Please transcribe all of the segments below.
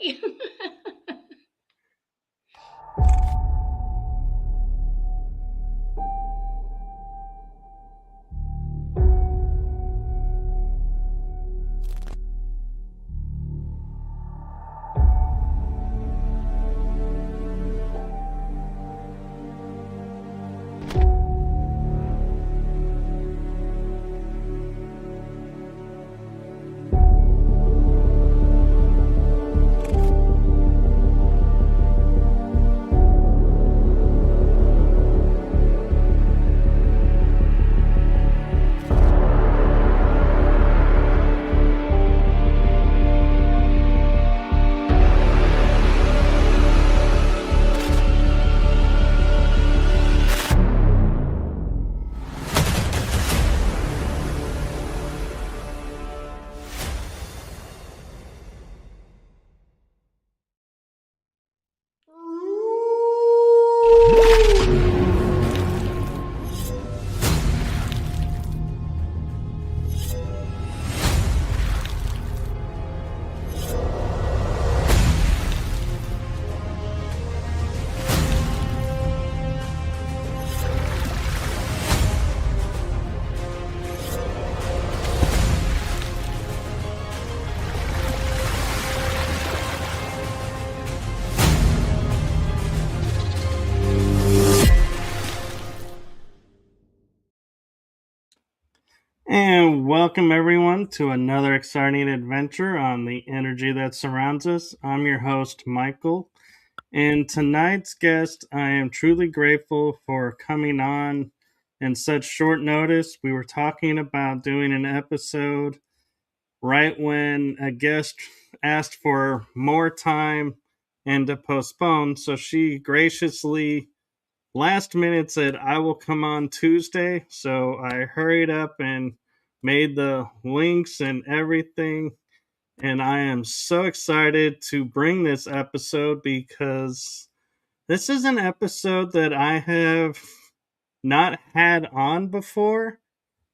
Hi. And welcome everyone to another exciting adventure on the energy that surrounds us. I'm your host, Michael. And tonight's guest, I am truly grateful for coming on in such short notice. We were talking about doing an episode right when a guest asked for more time and to postpone. So she graciously last minute said I will come on Tuesday, so I hurried up and made the links and everything. And I am so excited to bring this episode because this is an episode that I have not had on before.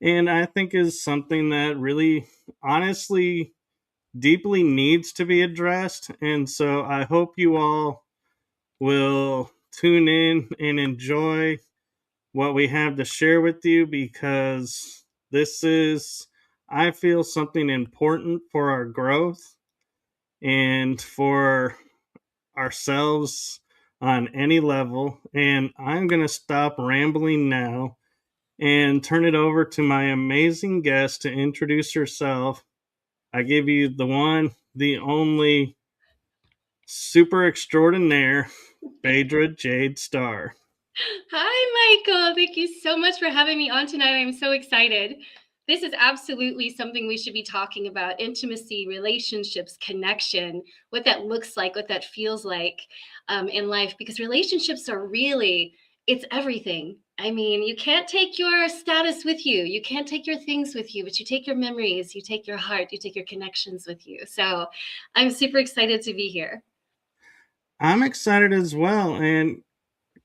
And I think is something that really, honestly, deeply needs to be addressed. And so I hope you all will tune in and enjoy what we have to share with you because this is, I feel, something important for our growth and for ourselves on any level. And I'm going to stop rambling now and turn it over to my amazing guest to introduce herself. I give you the one, the only super extraordinaire, Phaedra Jade Star. Hi, Michael. Thank you so much for having me on tonight. I'm so excited. This is absolutely something we should be talking about: intimacy, relationships, connection, what that looks like, what that feels like in life, because relationships are really, it's everything. I mean, you can't take your status with you. You can't take your things with you, but you take your memories, you take your heart, you take your connections with you. So I'm super excited to be here. I'm excited as well. And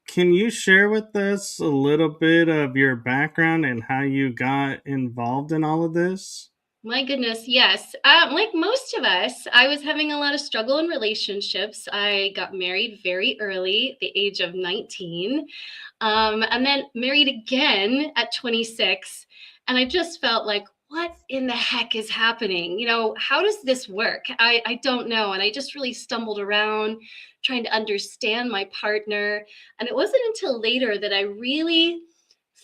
can you share with us a little bit of your background and how you got involved in all of this? My goodness, yes. Like most of us, I was having a lot of struggle in relationships. I got married very early, the age of 19, and then married again at 26. And I just felt like, what in the heck is happening? How does this work? I don't know. And I just really stumbled around trying to understand my partner. And it wasn't until later that I really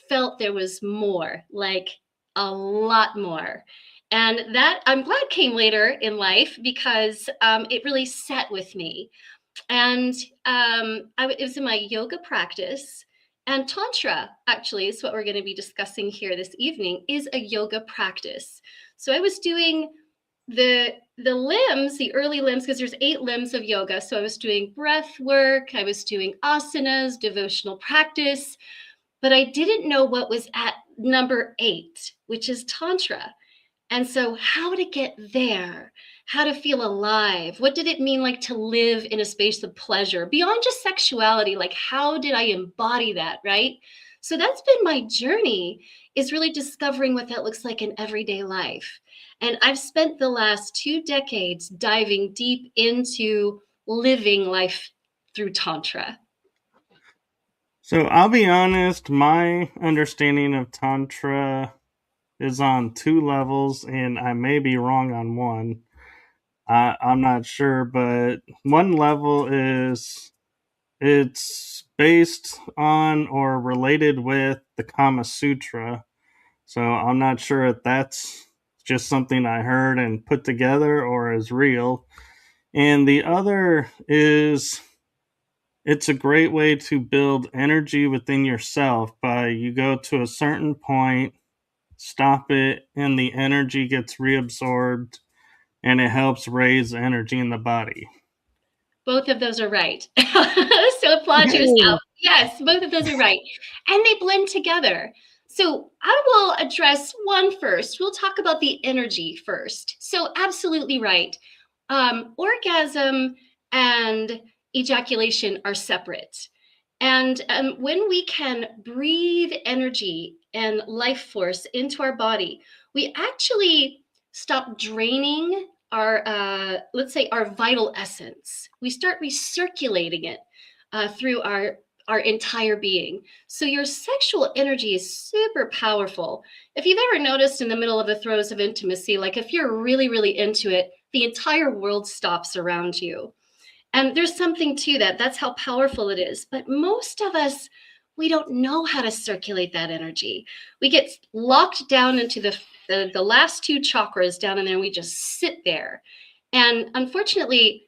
felt there was more, like a lot more. And that, I'm glad, came later in life because it really sat with me. And it was in my yoga practice. And Tantra, actually, is what we're going to be discussing here this evening, is a yoga practice. So I was doing the limbs, the early limbs, because there's 8 limbs of yoga. So I was doing breath work, I was doing asanas, devotional practice, but I didn't know what was at number 8, which is Tantra. And so, how to get there, how to feel alive, what did it mean like to live in a space of pleasure beyond just sexuality? Like, how did I embody that, right? So that's been my journey, is really discovering what that looks like in everyday life. And I've spent the last 2 decades diving deep into living life through Tantra. So I'll be honest, my understanding of Tantra is on two levels, and I may be wrong on one. I'm not sure, but one level is it's based on or related with the Kama Sutra. So I'm not sure if that's just something I heard and put together or is real. And the other is it's a great way to build energy within yourself by you go to a certain point, stop it, and the energy gets reabsorbed and it helps raise energy in the body. Both of those are right. So applaud Yay! yourself. Yes, both of those are right. And they blend together. So I will address one first. We'll talk about the energy first. So, absolutely right. Orgasm and ejaculation are separate. And when we can breathe energy and life force into our body, we actually stop draining our, let's say, our vital essence. We start recirculating it through our entire being. So your sexual energy is super powerful. If you've ever noticed in the middle of the throes of intimacy, like if you're really, really into it, the entire world stops around you. And there's something to that. That's how powerful it is. But most of us, we don't know how to circulate that energy. We get locked down into the last two chakras down in there, and we just sit there. And unfortunately,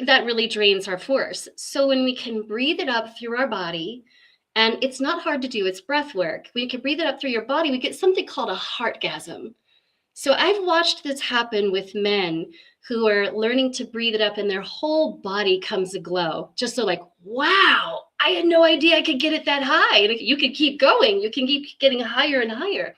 that really drains our force. So when we can breathe it up through our body, and it's not hard to do, it's breath work. When you can breathe it up through your body, we get something called a heartgasm. So I've watched this happen with men who are learning to breathe it up and their whole body comes aglow. Just so like, wow, I had no idea I could get it that high. And you could keep going. You can keep getting higher and higher.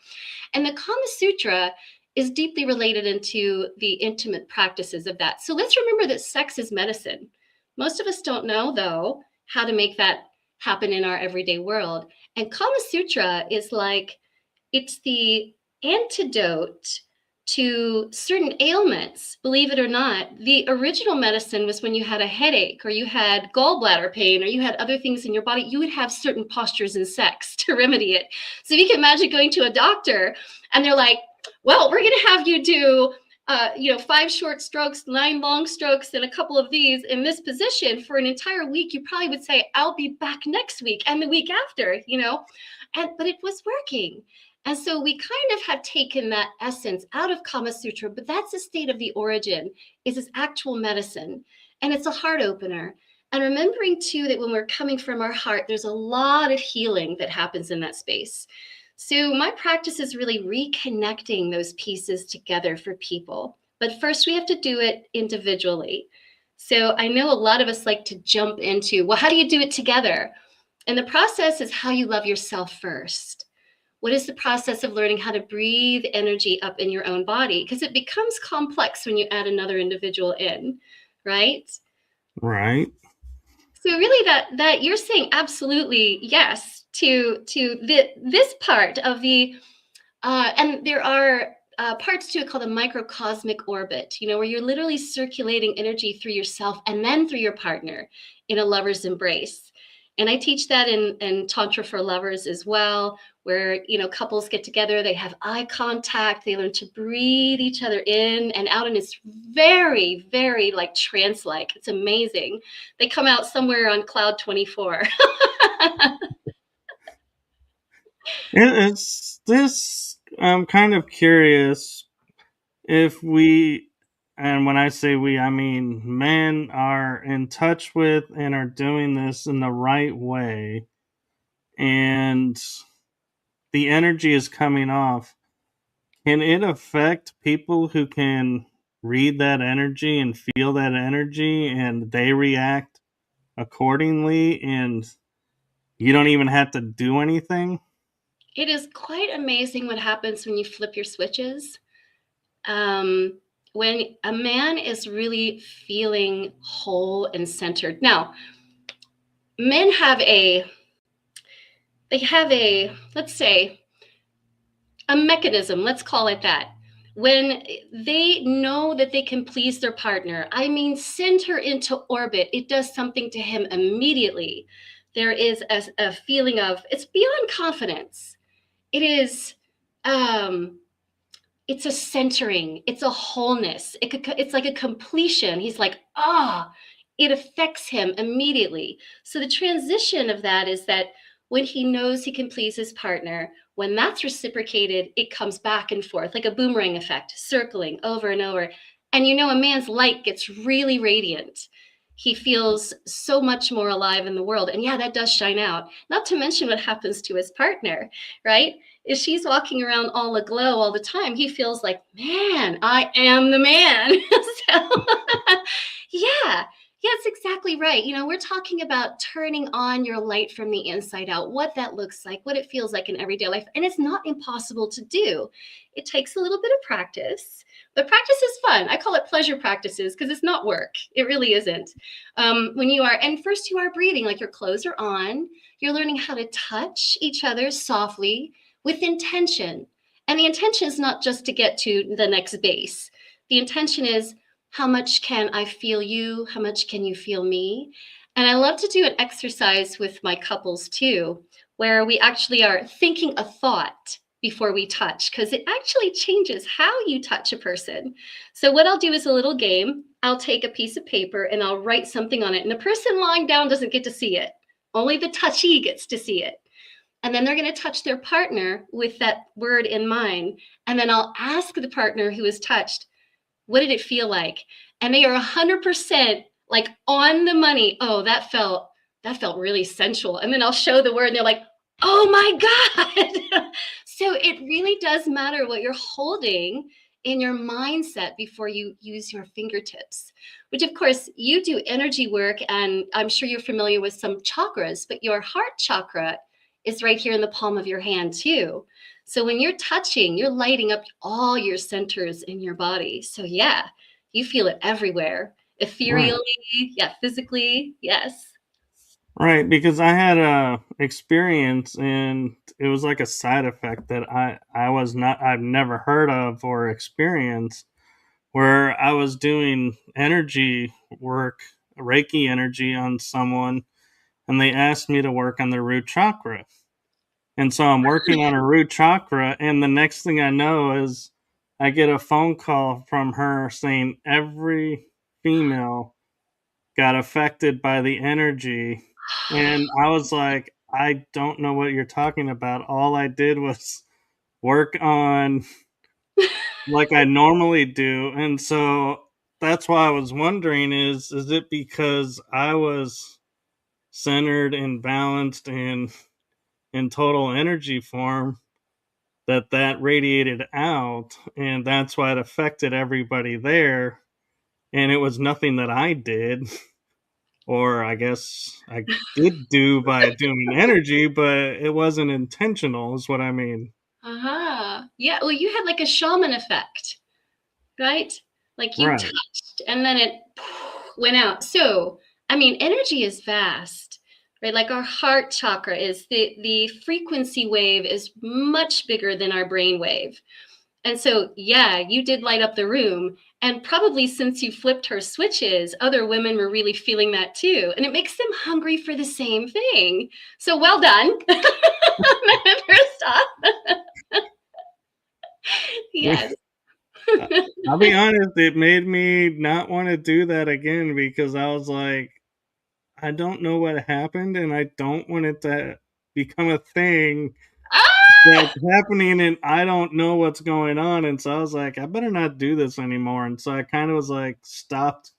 And the Kama Sutra is deeply related into the intimate practices of that. So let's remember that sex is medicine. Most of us don't know, though, how to make that happen in our everyday world. And Kama Sutra is like, it's the antidote to certain ailments. Believe it or not, the original medicine was when you had a headache or you had gallbladder pain or you had other things in your body, you would have certain postures in sex to remedy it. So if you can imagine going to a doctor and they're like, well, we're going to have you do 5 short strokes, 9 long strokes, and a couple of these in this position for an entire week, you probably would say, I'll be back next week and the week after, but it was working. And so we kind of have taken that essence out of Kama Sutra, but that's the state of the origin, is this actual medicine. And it's a heart opener. And remembering too that when we're coming from our heart, there's a lot of healing that happens in that space. So my practice is really reconnecting those pieces together for people. But first we have to do it individually. So I know a lot of us like to jump into, well, how do you do it together? And the process is how you love yourself first. What is the process of learning how to breathe energy up in your own body? Because it becomes complex when you add another individual in, right? Right. So really that you're saying absolutely yes to this part of the and there are parts to it called a microcosmic orbit, where you're literally circulating energy through yourself and then through your partner in a lover's embrace. And I teach that in Tantra for lovers as well, where, couples get together, they have eye contact, they learn to breathe each other in and out. And it's very, very like trance-like. It's amazing. They come out somewhere on cloud 24. It's this. I'm kind of curious if we, and when I say we, I mean men are in touch with and are doing this in the right way, and the energy is coming off. Can it affect people who can read that energy and feel that energy and they react accordingly and you don't even have to do anything? It is quite amazing what happens when you flip your switches. Um, when a man is really feeling whole and centered. Now, men have they have a, let's say, a mechanism, let's call it that. When they know that they can please their partner, I mean, send her into orbit, it does something to him immediately. There is a feeling of, it's beyond confidence. It is, it's a centering, it's a wholeness. It's like a completion. He's like, it affects him immediately. So the transition of that is that when he knows he can please his partner, when that's reciprocated, it comes back and forth like a boomerang effect, circling over and over. And a man's light gets really radiant. He feels so much more alive in the world. And yeah, that does shine out. Not to mention what happens to his partner, right? If she's walking around all aglow all the time, he feels like, man, I am the man. So, yeah, it's exactly right. We're talking about turning on your light from the inside out, what that looks like, what it feels like in everyday life. And it's not impossible to do. It takes a little bit of practice. But practice is fun. I call it pleasure practices because it's not work. It really isn't. And first you are breathing, like your clothes are on. You're learning how to touch each other softly with intention. And the intention is not just to get to the next base. The intention is, how much can I feel you? How much can you feel me? And I love to do an exercise with my couples too, where we actually are thinking a thought before we touch, because it actually changes how you touch a person. So what I'll do is a little game. I'll take a piece of paper and I'll write something on it. And the person lying down doesn't get to see it. Only the touchy gets to see it. And then they're going to touch their partner with that word in mind. And then I'll ask the partner who is touched, what did it feel like? And they are 100% like on the money. Oh, that felt really sensual. And then I'll show the word and they're like, oh my God. So it really does matter what you're holding in your mindset before you use your fingertips, which of course you do energy work. And I'm sure you're familiar with some chakras, but your heart chakra is right here in the palm of your hand too. So when you're touching, you're lighting up all your centers in your body. So yeah, you feel it everywhere. Right. Ethereally, yeah, physically, yes. Right, because I had a experience and it was like a side effect that I've never heard of or experienced, where I was doing energy work, Reiki energy on someone, and they asked me to work on their root chakra. And so I'm working on her root chakra, and the next thing I know is I get a phone call from her saying every female got affected by the energy. And I was like, I don't know what you're talking about. All I did was work on like I normally do. And so that's why I was wondering is it because I was centered and balanced and in total energy form that radiated out, and that's why it affected everybody there, and it was nothing that I did, or I guess I did do by doing energy, but it wasn't intentional is what I mean. Uh-huh. Yeah, well, you had like a shaman effect, right? Like you Right. touched and then it went out. So, I mean, energy is vast, right? Like our heart chakra is the frequency wave is much bigger than our brain wave. And so, yeah, you did light up the room. And probably since you flipped her switches, other women were really feeling that too. And it makes them hungry for the same thing. So, well done. First off, yes. I'll be honest, it made me not want to do that again because I was like, I don't know what happened and I don't want it to become a thing Ah! that's happening and I don't know what's going on. And so I was like, I better not do this anymore. And so I kind of was like, stopped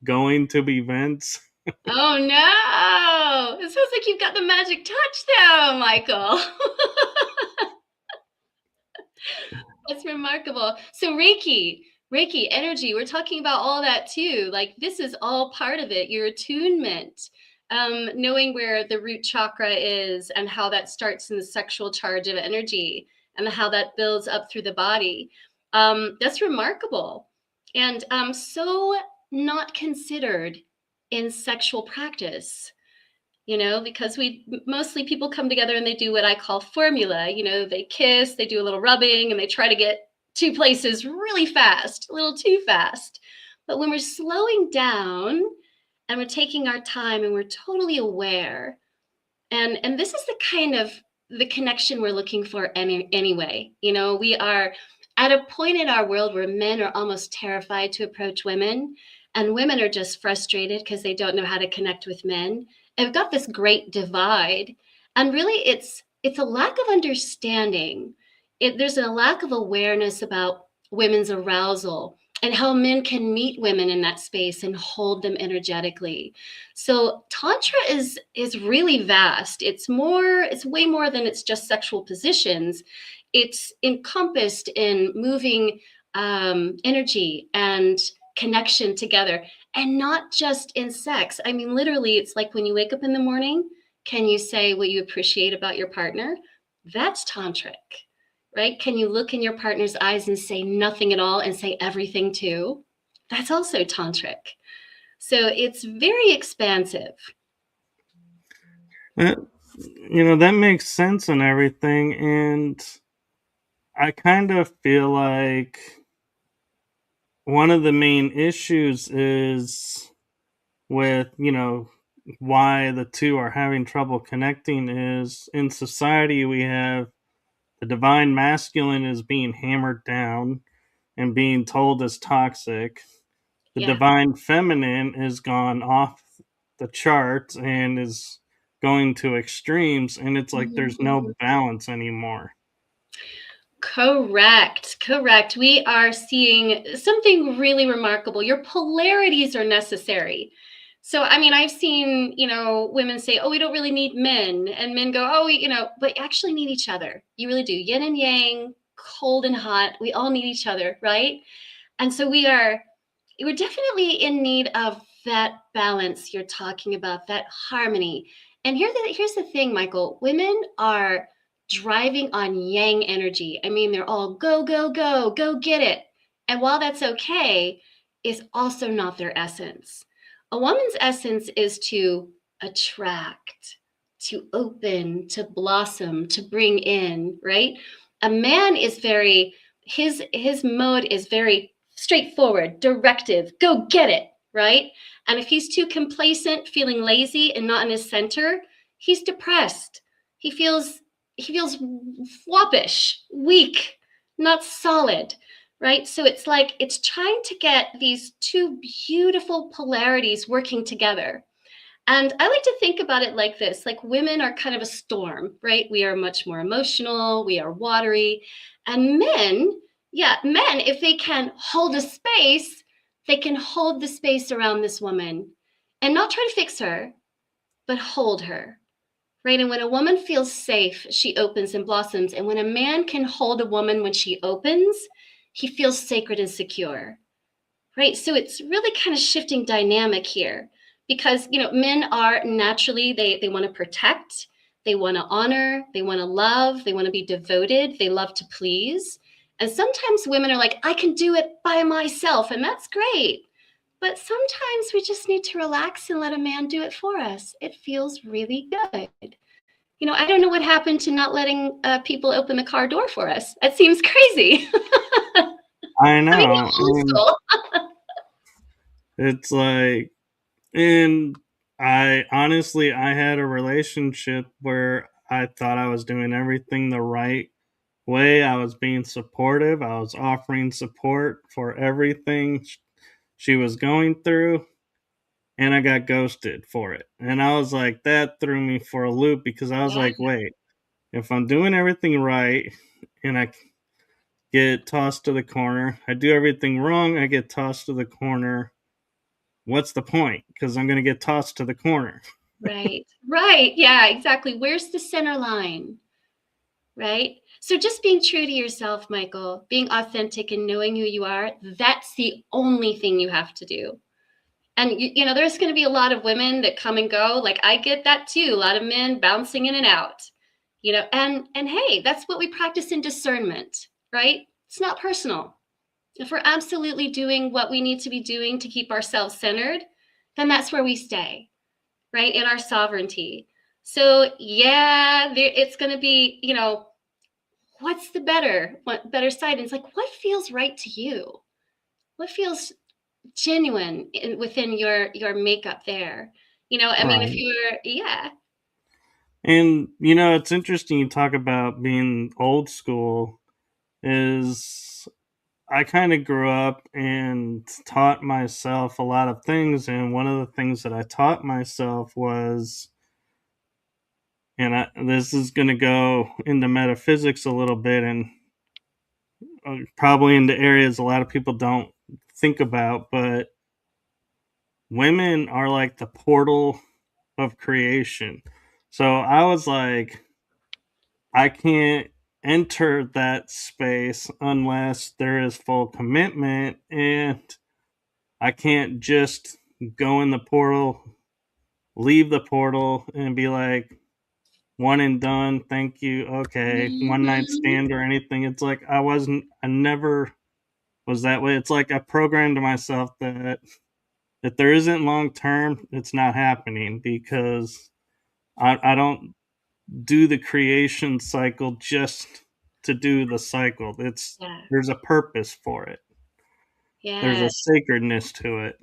going to events. Oh no! It sounds like you've got the magic touch though, Michael. That's remarkable. So Reiki, energy, we're talking about all that too. Like this is all part of it. Your attunement, knowing where the root chakra is and how that starts in the sexual charge of energy and how that builds up through the body. That's remarkable. And so not considered in sexual practice. because mostly people come together and they do what I call formula. They kiss, they do a little rubbing, and they try to get two places really fast, a little too fast. But when we're slowing down and we're taking our time and we're totally aware, and this is the kind of the connection we're looking for anyway. We are at a point in our world where men are almost terrified to approach women, and women are just frustrated because they don't know how to connect with men. And we've got this great divide, and really it's a lack of understanding. There's a lack of awareness about women's arousal and how men can meet women in that space and hold them energetically. So Tantra is really vast. It's way more than it's just sexual positions. It's encompassed in moving energy and connection together, and not just in sex. I mean, literally, it's like when you wake up in the morning, can you say what you appreciate about your partner? That's tantric, right? Can you look in your partner's eyes and say nothing at all and say everything too? That's also tantric. So it's very expansive. That, that makes sense and everything. And I kind of feel like one of the main issues is with, why the two are having trouble connecting is in society we have the divine masculine is being hammered down and being told is toxic. The Yeah. divine feminine is gone off the charts and is going to extremes, and it's like there's no balance anymore. Correct. We are seeing something really remarkable. Your polarities are necessary. So, I mean, I've seen, women say, oh, we don't really need men. And men go, oh, but you actually need each other. You really do. Yin and yang, cold and hot. We all need each other, right? And so we're definitely in need of that balance you're talking about, that harmony. And here's the thing, Michael. Women are driving on yang energy. I mean, they're all go, go, go get it. And while that's okay, is also not their essence. A woman's essence is to attract, to open, to blossom, to bring in, right? A man is his mode is very straightforward, directive, go get it, right? And if he's too complacent, feeling lazy and not in his center, he's depressed. He feels whoppish, weak, not solid, right? So it's like it's trying to get these two beautiful polarities working together. And I like to think about it like this, like women are kind of a storm, right? We are much more emotional, we are watery. And men, if they can hold a space, they can hold the space around this woman and not try to fix her, but hold her, right? And when a woman feels safe, she opens and blossoms. And when a man can hold a woman when she opens, he feels sacred and secure, right? So it's really kind of shifting dynamic here because, men are naturally, they want to protect, they want to honor, they want to love, they want to be devoted, they love to please. And sometimes women are like, I can do it by myself, and that's great. But sometimes we just need to relax and let a man do it for us. It feels really good. I don't know what happened to not letting people open the car door for us. It seems crazy. I I mean, know. old And school. it's like, and I had a relationship where I thought I was doing everything the right way. I was being supportive. I was offering support for everything she was going through, and I got ghosted for it. And I was like, that threw me for a loop because I was Yeah, like, wait, if I'm doing everything right and I get tossed to the corner, I do everything wrong, I get tossed to the corner. What's the point? Because I'm going to get tossed to the corner. right. Yeah, exactly. Where's the center line? Right. So just being true to yourself, Michael, being authentic and knowing who you are, that's the only thing you have to do. And there's going to be a lot of women that come and go. Like I get that too. A lot of men bouncing in and out. And hey, that's what we practice in discernment, right? It's not personal. If we're absolutely doing what we need to be doing to keep ourselves centered, then that's where we stay. right? In our sovereignty. So yeah, it's going to be, what's the better side? And it's like, what feels right to you? What feels genuine within your makeup there? I mean, if Right. you're, yeah, And it's interesting you talk about being old school. Is I kind of grew up and taught myself a lot of things, and one of the things that I taught myself was, this is going to go into metaphysics a little bit, and probably into areas a lot of people don't think about, but women are like the portal of creation. So I was like, I can't enter that space unless there is full commitment, and I can't just go in the portal, leave the portal, and be like, one and done, thank you, okay, one night hmm, stand or anything. It's like I never was that way. It's like I programmed myself that if there isn't long term, it's not happening, because I don't do the creation cycle just to do the cycle. yeah, There's a purpose for it. There's a yeah. sacredness to it.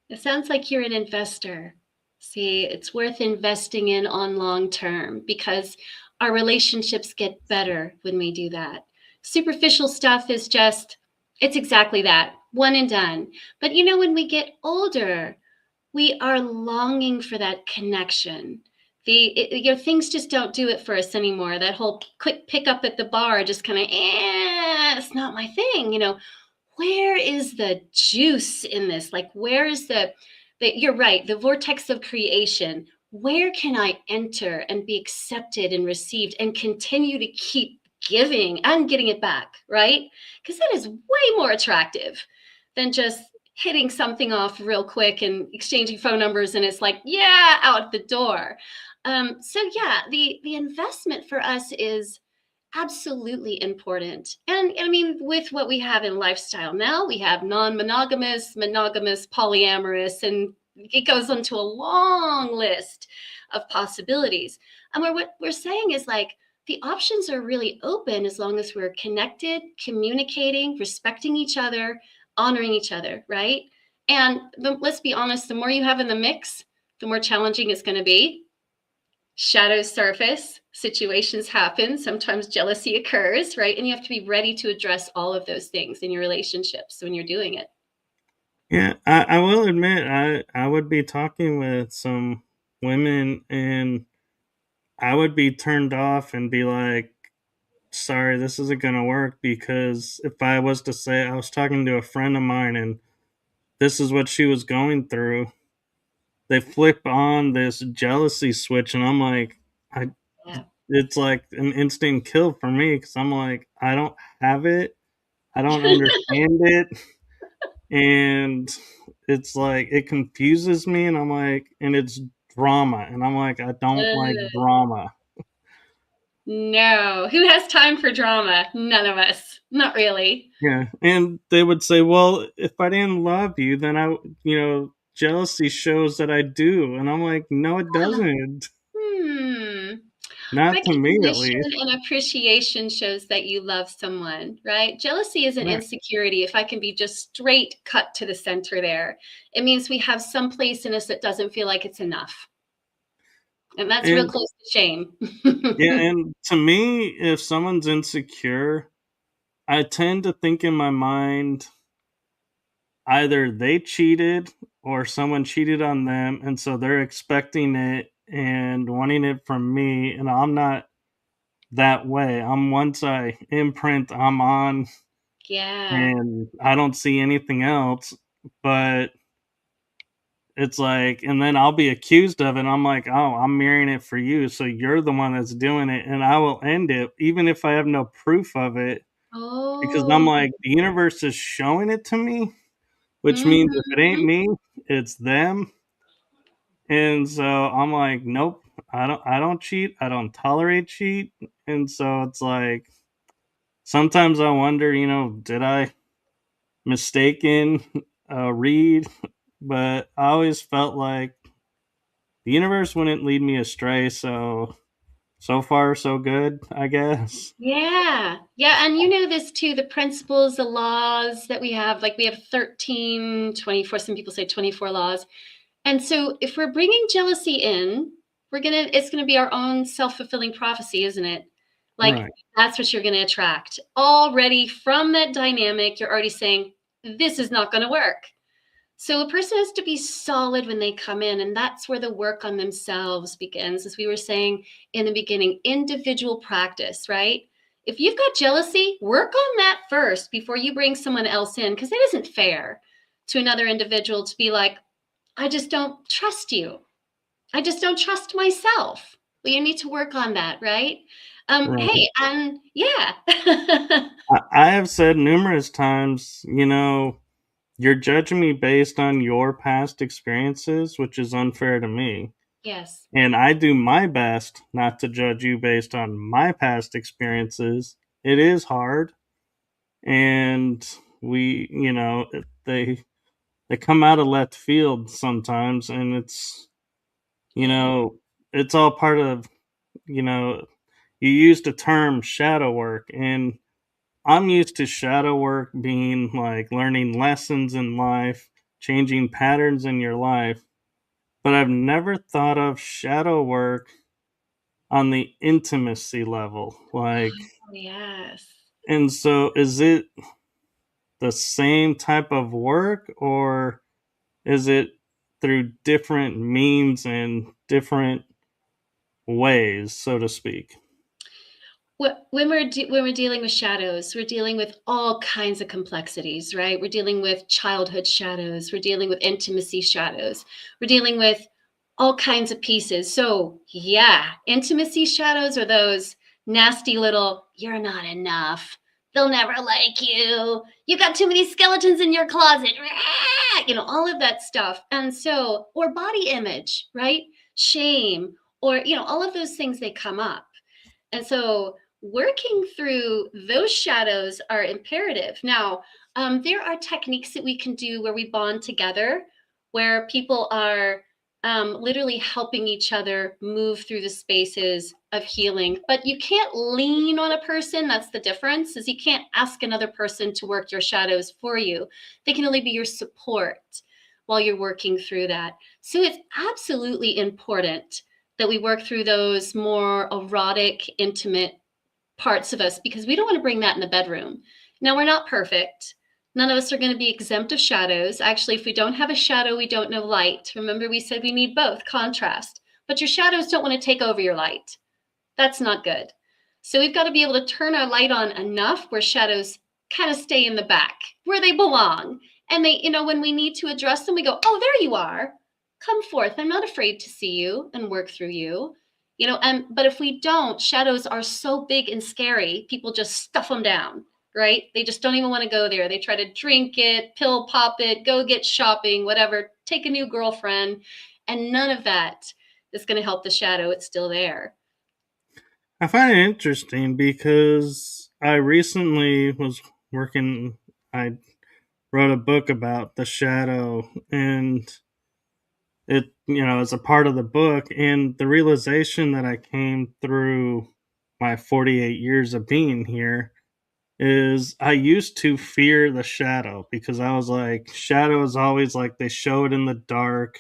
It sounds like you're an investor. See, it's worth investing in on long term because our relationships get better when we do that. Superficial stuff is just, it's exactly that, one and done. But when we get older, we are longing for that connection. Things just don't do it for us anymore. That whole quick pickup at the bar just kind of, it's not my thing. Where is the juice in this? Like, where is you're right, the vortex of creation. Where can I enter and be accepted and received and continue to keep giving and getting it back, right? Because that is way more attractive than just hitting something off real quick and exchanging phone numbers and it's like, yeah, out the door. So yeah, the investment for us is absolutely important. And I mean, with what we have in lifestyle now, we have non-monogamous, monogamous, polyamorous, and it goes into a long list of possibilities. And what we're saying is like the options are really open as long as we're connected, communicating, respecting each other, honoring each other, right? And let's be honest, the more you have in the mix, the more challenging it's going to be. Shadows surface, situations happen, sometimes jealousy occurs, right? And you have to be ready to address all of those things in your relationships when you're doing it. Yeah, I will admit, I would be talking with some women, and I would be turned off and be like, sorry, this isn't going to work. Because if I was to say, I was talking to a friend of mine and this is what she was going through, they flip on this jealousy switch, and I'm like, I Yeah. it's like an instant kill for me, because I'm like, I don't have it, I don't understand it, and it's like it confuses me, and I'm like, and it's drama, and I'm like, I don't like drama. No. Who has time for drama? None of us. Not really. Yeah, and they would say, well, if I didn't love you, then jealousy shows that I do, and I'm like, no, it doesn't. Hmm. Not to me, at Recognition least. and appreciation shows that you love someone, right? Jealousy is an Right. insecurity. If I can be just straight cut to the center there, it means we have some place in us that doesn't feel like it's enough. And that's real And close to shame. yeah, and to me, if someone's insecure, I tend to think in my mind either they cheated or someone cheated on them, and so they're expecting it and wanting it from me, and I'm not that way. I'm Once I imprint, I'm on, Yeah. and I don't see anything else. But it's like, and then I'll be accused of it. I'm like, oh, I'm mirroring it for you, so you're the one that's doing it, and I will end it even if I have no proof of it, because I'm Oh. like, the universe is showing it to me, which means if it ain't Mhm. me, it's them. And so I'm like, nope, I don't cheat. I don't tolerate cheat. And so it's like, sometimes I wonder, did I mistaken read? But I always felt like the universe wouldn't lead me astray. So far, so good, I guess. Yeah. Yeah. And you know this too, the principles, the laws that we have, like we have 13, 24. Some people say 24 laws. And so if we're bringing jealousy in, it's going to be our own self-fulfilling prophecy, isn't it? Like Right, that's what you're going to attract. Already from that dynamic, you're already saying, this is not going to work. So a person has to be solid when they come in, and that's where the work on themselves begins. As we were saying in the beginning, individual practice, right? If you've got jealousy, work on that first before you bring someone else in, because it isn't fair to another individual to be like, I just don't trust you. I just don't trust myself. Well, you need to work on that, right? right. Hey, and yeah. I have said numerous times, you're judging me based on your past experiences, which is unfair to me. Yes. And I do my best not to judge you based on my past experiences. It is hard, and they come out of left field sometimes, and you Yeah. know, it's all part of, you used the term shadow work, and I'm used to shadow work being like learning lessons in life, changing patterns in your life, but I've never thought of shadow work on the intimacy level. Oh, yes. And so is it the same type of work, or is it through different means and different ways, so to speak? When we're dealing with shadows, we're dealing with all kinds of complexities, right? We're dealing with childhood shadows, we're dealing with intimacy shadows, we're dealing with all kinds of pieces. So yeah, intimacy shadows are those nasty little "you're not enough, they'll never like you got too many skeletons in your closet," all of that stuff. And so, or body image, right? Shame, or all of those things, they come up. And so working through those shadows are imperative. Now, there are techniques that we can do where we bond together, where people are literally helping each other move through the spaces of healing. But you can't lean on a person. That's the difference, is you can't ask another person to work your shadows for you. They can only be your support while you're working through that. So it's absolutely important that we work through those more erotic, intimate parts of us, because we don't want to bring that in the bedroom. Now, we're not perfect. None of us are going to be exempt of shadows. Actually, if we don't have a shadow, we don't know light. Remember, we said we need both contrast, but your shadows don't want to take over your light. That's not good. So we've got to be able to turn our light on enough where shadows kind of stay in the back where they belong. And they, when we need to address them, we go, oh, there you are. Come forth. I'm not afraid to see you and work through you. But if we don't, shadows are so big and scary, people just stuff them down, right? They just don't even want to go there. They try to drink it, pill pop it, go get shopping, whatever, take a new girlfriend. And none of that is going to help the shadow. It's still there. I find it interesting because I recently was working, I wrote a book about the shadow, and it's a part of the book. And the realization that I came through my 48 years of being here is I used to fear the shadow because I was like, shadow is always like they show it in the dark,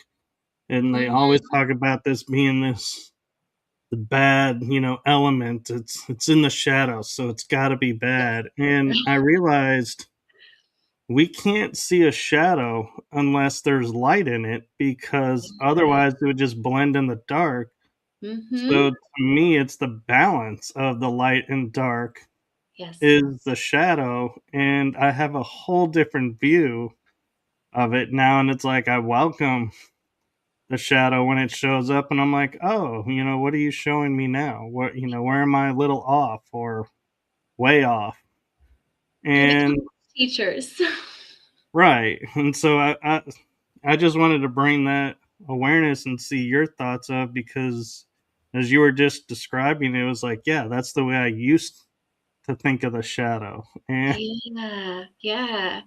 and they always Mhm. talk about this being this the bad, element. It's in the shadows, so it's got to be Yes. bad. And I realized we can't see a shadow unless there's light in it, because otherwise it would just blend in the dark. So Mhm. to me, it's the balance of the light and dark Yes. is the shadow, and I have a whole different view of it now. And it's like I welcome the shadow when it shows up, and I'm like, oh, what are you showing me now? Where am I a little off or way off? They And become teachers. right, and so I just wanted to bring that awareness and see your thoughts of, because as you were just describing, it was like, yeah, that's the way I used to think of the shadow. And Yeah, yeah.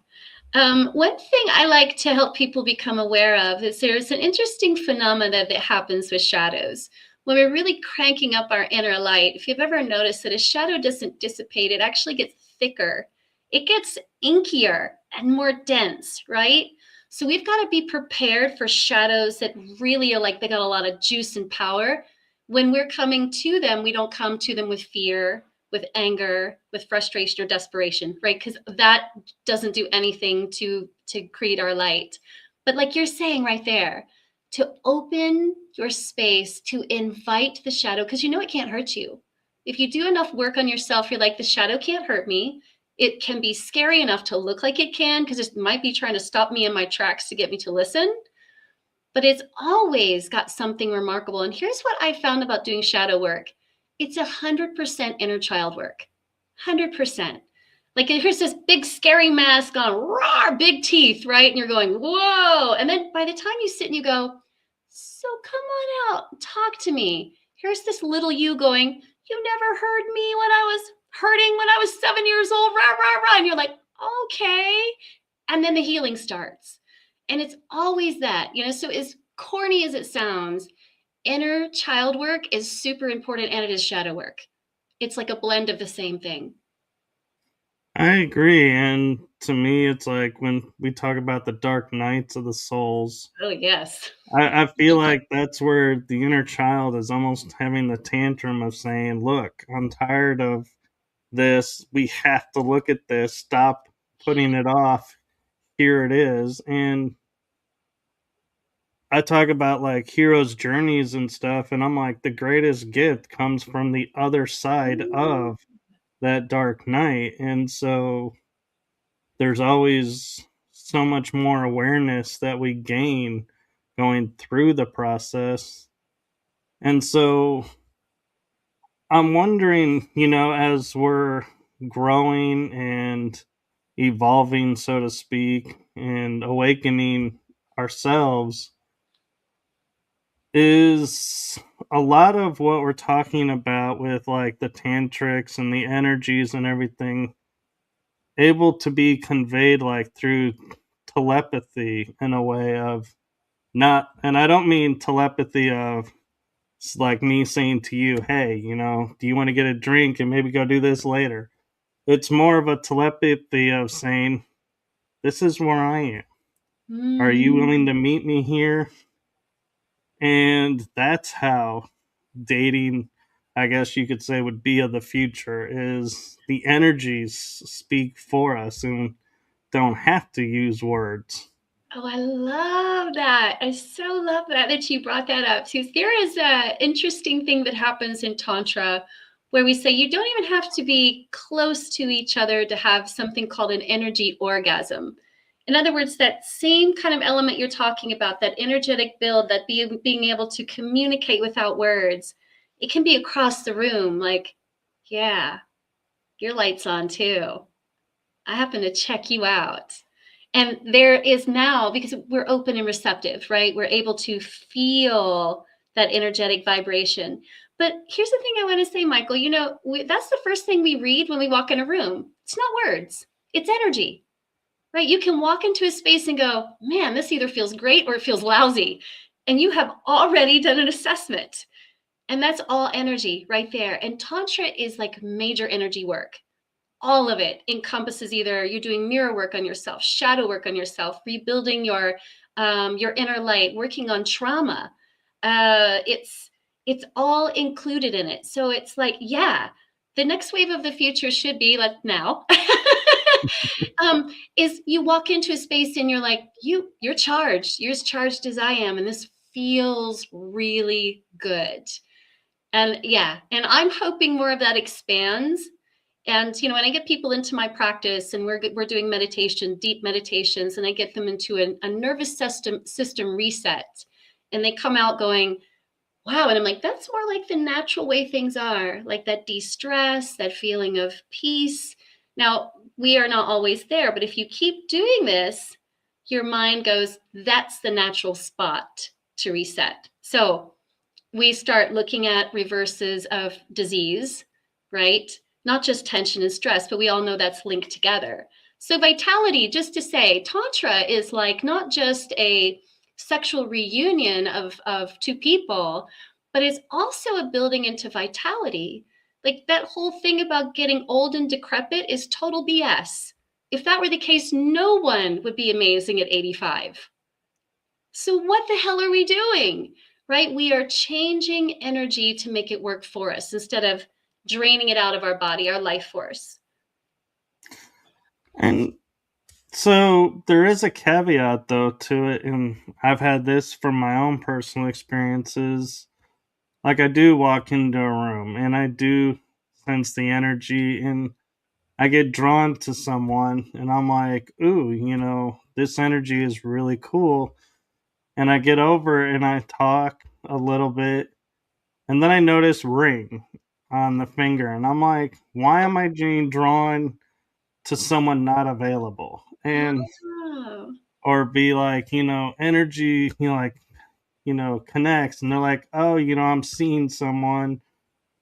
One thing I like to help people become aware of is there's an interesting phenomena that happens with shadows. When we're really cranking up our inner light, if you've ever noticed that a shadow doesn't dissipate, it actually gets thicker. It gets inkier and more dense, right? So we've got to be prepared for shadows that really are like they got a lot of juice and power. When we're coming to them, we don't come to them with fear, with anger, with frustration or desperation, right? Because that doesn't do anything to create our light. But like you're saying right there, to open your space to invite the shadow, because you know it can't hurt you. If you do enough work on yourself, you're like, the shadow can't hurt me. It can be scary enough to look like it can, because it might be trying to stop me in my tracks to get me to listen. But it's always got something remarkable. And here's what I found about doing shadow work: it's 100% inner child work. 100%. Like here's this big scary mask on, roar, big teeth, right? And you're going, whoa. And then by the time you sit and you go, so come on out, talk to me. Here's this little you going, you never heard me when I was hurting when I was 7 years old, rah, rah, rah. And you're like, okay. And then the healing starts. And it's always that, so as corny as it sounds, inner child work is super important, and it is shadow work. It's like a blend of the same thing. I agree. And to me, it's like when we talk about the dark nights of the souls, Oh, yes. I feel like that's where the inner child is almost having the tantrum of saying, look, I'm tired of this. We have to look at this. Stop putting it off. Here it is. And I talk about like heroes' journeys and stuff. And I'm like, the greatest gift comes from the other side of that dark night. And so there's always so much more awareness that we gain going through the process. And so I'm wondering, as we're growing and evolving, so to speak, and awakening ourselves, is a lot of what we're talking about with like the tantrics and the energies and everything able to be conveyed like through telepathy in a way of not, and I don't mean telepathy of like me saying to you, hey, do you want to get a drink and maybe go do this later? It's more of a telepathy of saying, this is where I am. Are you willing to meet me here? And that's how dating, I guess you could say, would be of the future, is the energies speak for us and don't have to use words. Oh, I love that. I so love that you brought that up. So there is an interesting thing that happens in Tantra where we say you don't even have to be close to each other to have something called an energy orgasm. In other words, that same kind of element you're talking about, that energetic build, that being able to communicate without words, it can be across the room. Like, yeah, your light's on too. I happen to check you out. And there is now, because we're open and receptive, right? We're able to feel that energetic vibration. But here's the thing I want to say, Michael. That's the first thing we read when we walk in a room. It's not words, it's energy, right? You can walk into a space and go, man, this either feels great or it feels lousy. And you have already done an assessment. And that's all energy right there. And Tantra is like major energy work. All of it encompasses either you're doing mirror work on yourself, shadow work on yourself, rebuilding your inner light, working on trauma. It's all included in it. So it's like, yeah, the next wave of the future should be like now. Is you walk into a space and you're like, you're charged. You're as charged as I am, and this feels really good. And yeah, and I'm hoping more of that expands. And when I get people into my practice and we're doing meditation, deep meditations, and I get them into a nervous system reset, and they come out going, wow. And I'm like, that's more like the natural way things are, like that de-stress, that feeling of peace. Now, we are not always there, but if you keep doing this, your mind goes, that's the natural spot to reset. So we start looking at reverses of disease, right? Not just tension and stress, but we all know that's linked together. So vitality, just to say, Tantra is like not just a sexual reunion of two people, but it's also a building into vitality. Like that whole thing about getting old and decrepit is total BS. If that were the case, no one would be amazing at 85. So what the hell are we doing? Right? We are changing energy to make it work for us instead of draining it out of our body, our life force. And so there is a caveat though to it, and I've had this from my own personal experiences. Like I do walk into a room and I do sense the energy and I get drawn to someone and I'm like, ooh, this energy is really cool. And I get over and I talk a little bit and then I notice ring on the finger and I'm like, why am I being drawn to someone not available? And Oh, or be like, energy, connects and they're like, oh, I'm seeing someone,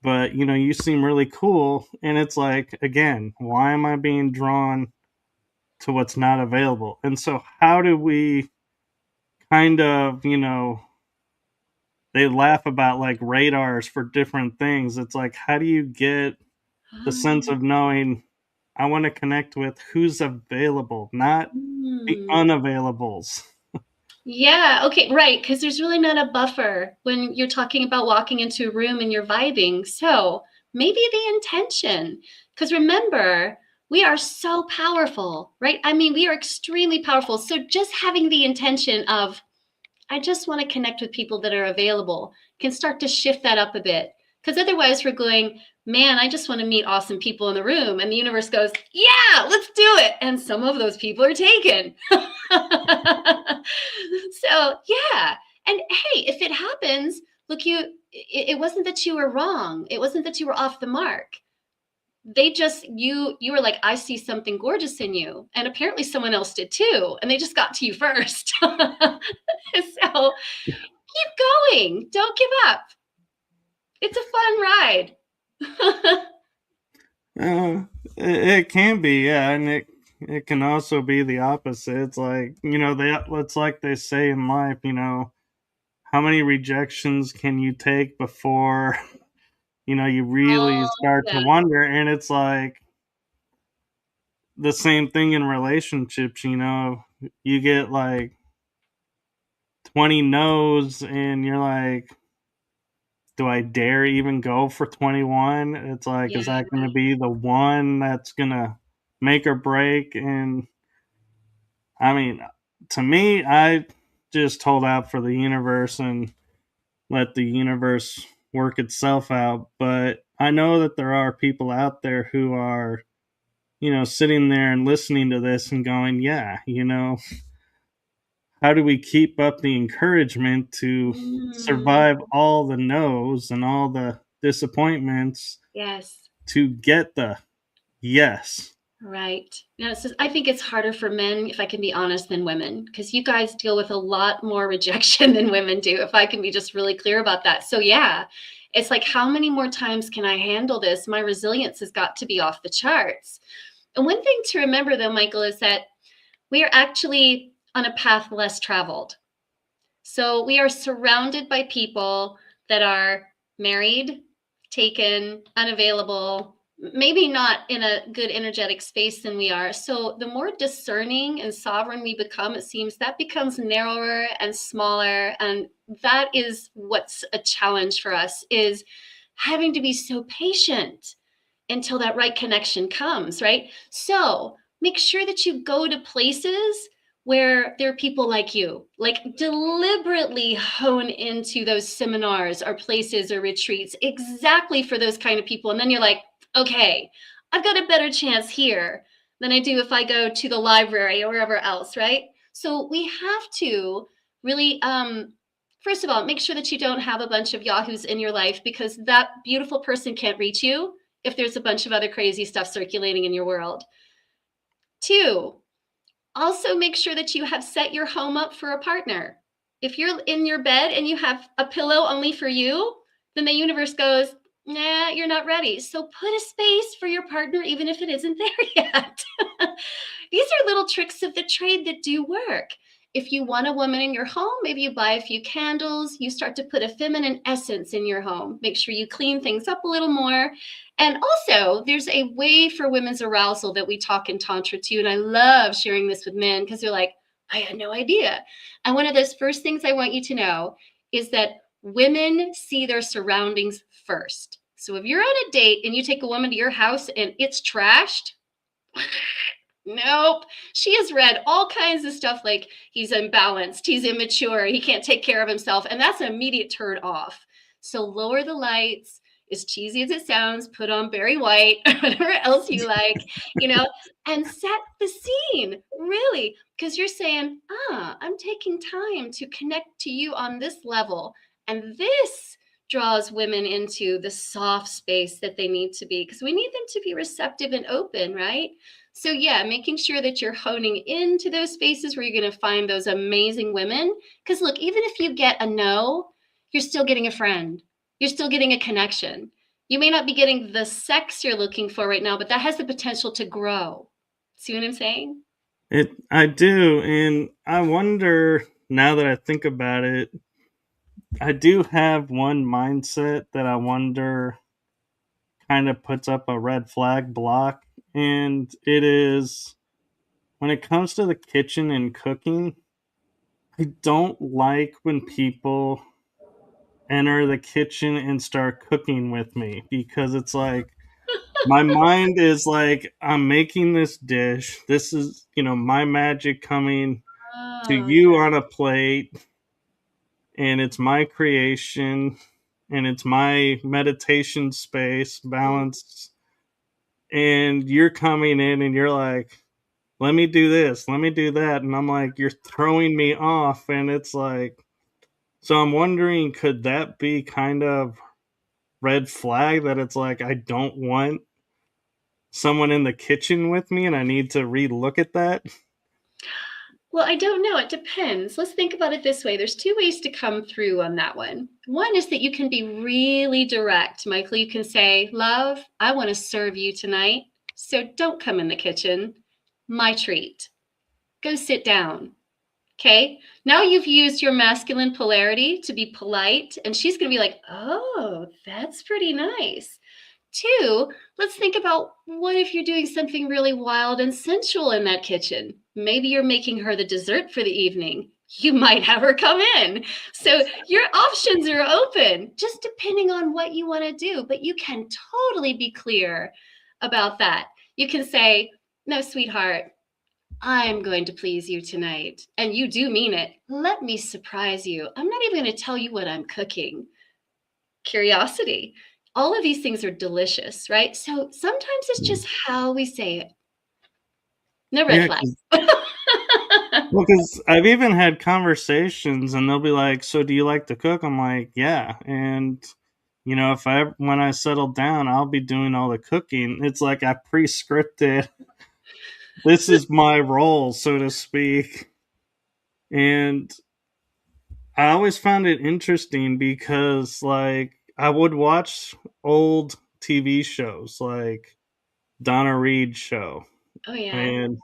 but you seem really cool. And it's like, again, why am I being drawn to what's not available? And so, how do we kind of, they laugh about like radars for different things. It's like, how do you get the sense of knowing I want to connect with who's available, not the hmm. unavailables? Yeah, okay, right, because there's really not a buffer when you're talking about walking into a room and you're vibing. So maybe the intention, because remember, we are so powerful, right? I mean, we are extremely powerful. So just having the intention of, I just want to connect with people that are available can start to shift that up a bit. Because otherwise, we're going, man, I just want to meet awesome people in the room. And the universe goes, yeah, let's do it. And some of those people are taken. So, yeah. And hey, if it happens, look, it wasn't that you were wrong. It wasn't that you were off the mark. They just, you were like, I see something gorgeous in you. And apparently someone else did too. And they just got to you first. So, keep going. Don't give up. It's a fun ride. It can be, yeah, and it can also be the opposite. It's like it's like they say in life, how many rejections can you take before you really Oh, start to yeah. wonder? And it's like the same thing in relationships. You get like 20 no's, and you're like, do I dare even go for 21? It's like, Yeah. is that going to be the one that's going to make or break? And I mean, to me, I just hold out for the universe and let the universe work itself out. But I know that there are people out there who are, sitting there and listening to this and going, yeah, how do we keep up the encouragement to Mm, survive all the no's and all the disappointments yes. to get the yes? Right. Yeah, I think it's harder for men, if I can be honest, than women, because you guys deal with a lot more rejection than women do, if I can be just really clear about that. So, yeah, it's like, how many more times can I handle this? My resilience has got to be off the charts. And one thing to remember, though, Michael, is that we are actually on a path less traveled. So we are surrounded by people that are married, taken, unavailable, maybe not in a good energetic space than we are. So the more discerning and sovereign we become, it seems that becomes narrower and smaller. And that is what's a challenge for us, is having to be so patient until that right connection comes, right? So make sure that you go to places where there are people like you, like deliberately hone into those seminars or places or retreats exactly for those kind of people. And then you're like, okay, I've got a better chance here than I do if I go to the library or wherever else, right? So we have to really, first of all, make sure that you don't have a bunch of yahoos in your life, because that beautiful person can't reach you if there's a bunch of other crazy stuff circulating in your world. Two, also make sure that you have set your home up for a partner. If you're in your bed and you have a pillow only for you, then the universe goes, nah, you're not ready. So put a space for your partner, even if it isn't there yet. These are little tricks of the trade that do work. If you want a woman in your home, maybe you buy a few candles, you start to put a feminine essence in your home. Make sure you clean things up a little more. And also, there's a way for women's arousal that we talk in Tantra too. And I love sharing this with men because they're like, I had no idea. And one of those first things I want you to know is that women see their surroundings first. So if you're on a date and you take a woman to your house and it's trashed, nope. She has read all kinds of stuff like he's imbalanced, he's immature, he can't take care of himself. And that's an immediate turn off. So lower the lights, as cheesy as it sounds, put on Barry White, whatever else you like, and set the scene, really, because you're saying, I'm taking time to connect to you on this level. And this draws women into the soft space that they need to be, because we need them to be receptive and open, right? So yeah, making sure that you're honing into those spaces where you're going to find those amazing women. Because look, even if you get a no, you're still getting a friend. You're still getting a connection. You may not be getting the sex you're looking for right now, but that has the potential to grow. See what I'm saying? I do, and I wonder, now that I think about it, I do have one mindset that I wonder kind of puts up a red flag block, and it is when it comes to the kitchen and cooking, I don't like when people enter the kitchen and start cooking with me, because it's like my mind is like, I'm making this dish. This is, my magic coming to Oh, you on a plate, and it's my creation, and it's my meditation space, balance. And you're coming in and you're like, let me do this, let me do that. And I'm like, you're throwing me off. And it's like, so I'm wondering, could that be kind of red flag that it's like, I don't want someone in the kitchen with me and I need to relook at that? well, I don't know. It depends. Let's think about it this way. There's two ways to come through on that one. One is that you can be really direct, Michael. You can say, love, I want to serve you tonight. So don't come in the kitchen. My treat. Go sit down. Okay. Now you've used your masculine polarity to be polite, and she's going to be like, oh, that's pretty nice. Two, let's think about what if you're doing something really wild and sensual in that kitchen? Maybe you're making her the dessert for the evening. You might have her come in. So your options are open, just depending on what you want to do. But you can totally be clear about that. You can say, no, sweetheart, I'm going to please you tonight. And you do mean it. Let me surprise you. I'm not even going to tell you what I'm cooking. Curiosity. All of these things are delicious, right? So sometimes it's just how we say it. No red Yeah, flag. because I've even had conversations and they'll be like, so do you like to cook? I'm like, yeah. And, if when I settle down, I'll be doing all the cooking. It's like I pre scripted, this is my role, so to speak. And I always found it interesting because, like, I would watch old TV shows like Donna Reed's show Oh, yeah. and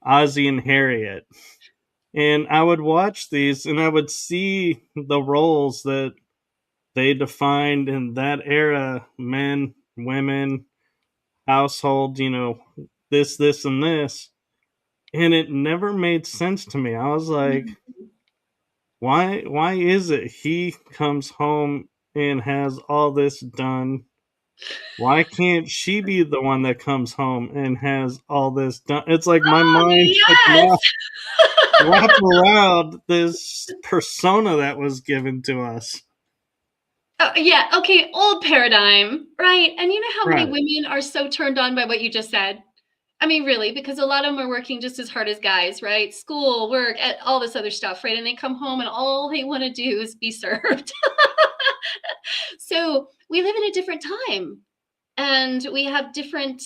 Ozzie and Harriet. And I would watch these and I would see the roles that they defined in that era: men, women, household, this, and this. And it never made sense to me. I was like, why is it he comes home and has all this done? Why can't she be the one that comes home and has all this done? It's like my Oh, mind could yes. not wrap around this persona that was given to us. Oh, yeah. Okay. Old paradigm. Right. And you know how many Right. women are so turned on by what you just said? I mean, really, because a lot of them are working just as hard as guys, right? School, work, all this other stuff, right? And they come home and all they want to do is be served. So we live in a different time, and we have different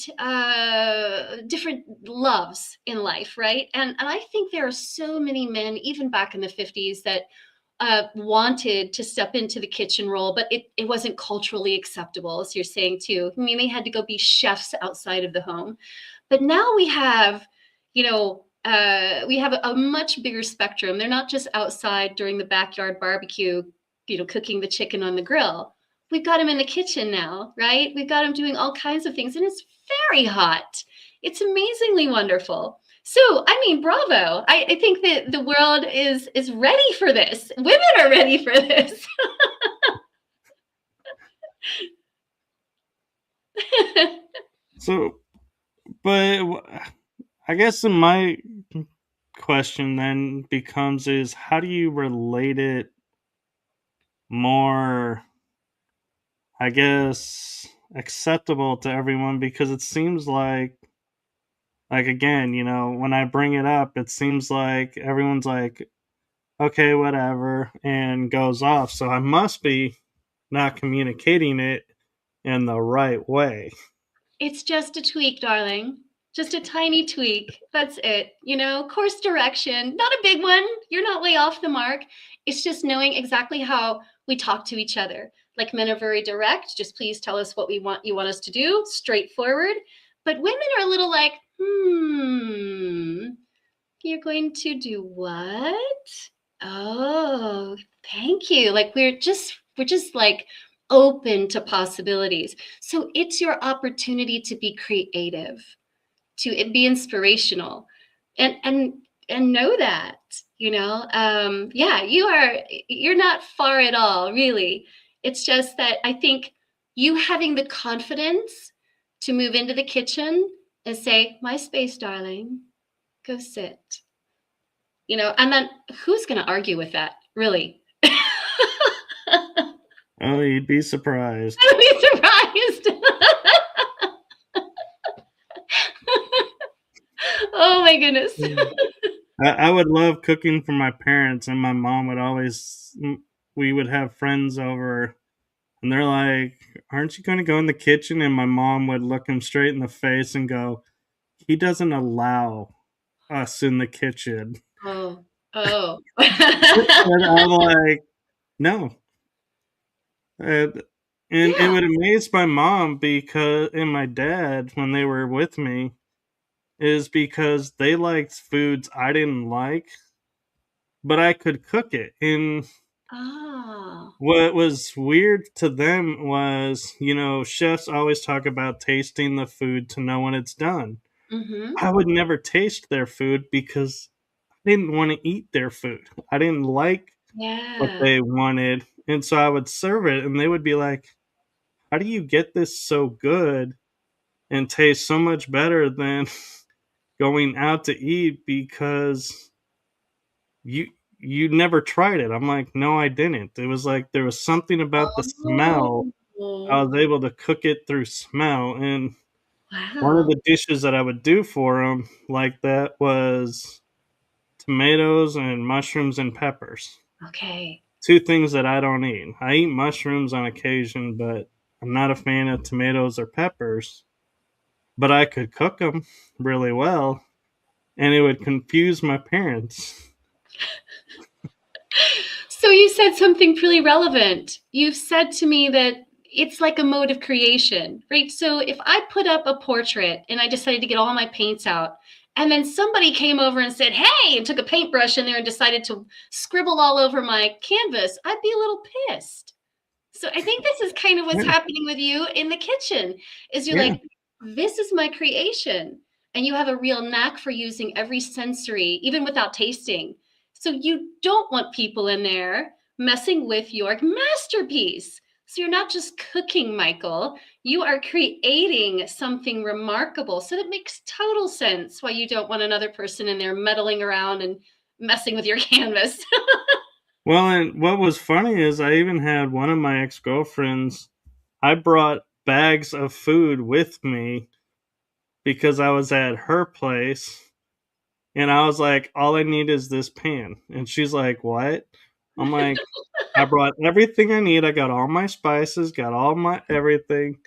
loves in life, right? And I think there are so many men, even back in the 50s, that wanted to step into the kitchen role, but it wasn't culturally acceptable, as you're saying too. I mean, they had to go be chefs outside of the home. But now we have, we have a much bigger spectrum. They're not just outside during the backyard barbecue, cooking the chicken on the grill. We've got them in the kitchen now, right? We've got them doing all kinds of things, and it's very hot. It's amazingly wonderful. So, I mean, bravo. I think that the world is ready for this. Women are ready for this. So, but I guess my question then becomes is how do you relate it more, I guess, acceptable to everyone? Because it seems like again, when I bring it up, it seems like everyone's like, okay, whatever, and goes off. So I must be not communicating it in the right way. It's just a tweak, darling. Just a tiny tweak. That's it. Course direction, not a big one. You're not way off the mark. It's just knowing exactly how we talk to each other. Like men are very direct. Just please tell us what you want us to do. Straightforward. But women are a little like, you're going to do what? Oh, thank you. Like we're just like open to possibilities. So it's your opportunity to be creative, to be inspirational, and know that, yeah, you're not far at all, really. It's just that I think you having the confidence to move into the kitchen and say, my space, darling, go sit, and then who's going to argue with that, really? Oh, you'd be surprised. I'd be surprised. Oh my goodness. I would love cooking for my parents, and my mom would always, we would have friends over, and they're like, aren't you going to go in the kitchen? And my mom would look him straight in the face and go, he doesn't allow us in the kitchen. Oh. Oh. And I'm like, no. And it Yeah. would amaze my mom and my dad when they were with me is because they liked foods I didn't like, but I could cook it. And Oh. what was weird to them was, chefs always talk about tasting the food to know when it's done. Mm-hmm. I would never taste their food because I didn't want to eat their food. I didn't like what Yeah. they wanted. And so I would serve it, and they would be like, how do you get this so good and taste so much better than going out to eat because you you never tried it? I'm like, no, I didn't. It was like there was something about the smell. I Oh. was able to cook it through smell. And one of Wow. the dishes that I would do for them like that was tomatoes and mushrooms and peppers. Okay. Two things that I don't eat. I eat mushrooms on occasion, but I'm not a fan of tomatoes or peppers. But I could cook them really well, and it would confuse my parents. So you said something pretty relevant. You've said to me that it's like a mode of creation, right? So if I put up a portrait and I decided to get all my paints out, and then somebody came over and said, hey, and took a paintbrush in there and decided to scribble all over my canvas, I'd be a little pissed. So I think this is kind of what's Yeah, happening with you in the kitchen is you're yeah. like, this is my creation. And you have a real knack for using every sensory, even without tasting. So you don't want people in there messing with your masterpiece. So you're not just cooking, Michael. You are creating something remarkable. So that makes total sense why you don't want another person in there meddling around and messing with your canvas. Well, and what was funny is I even had one of my ex girlfriends. I brought bags of food with me because I was at her place, and I was like, all I need is this pan. And she's like, what? I'm like, I brought everything I need. I got all my spices, got all my everything.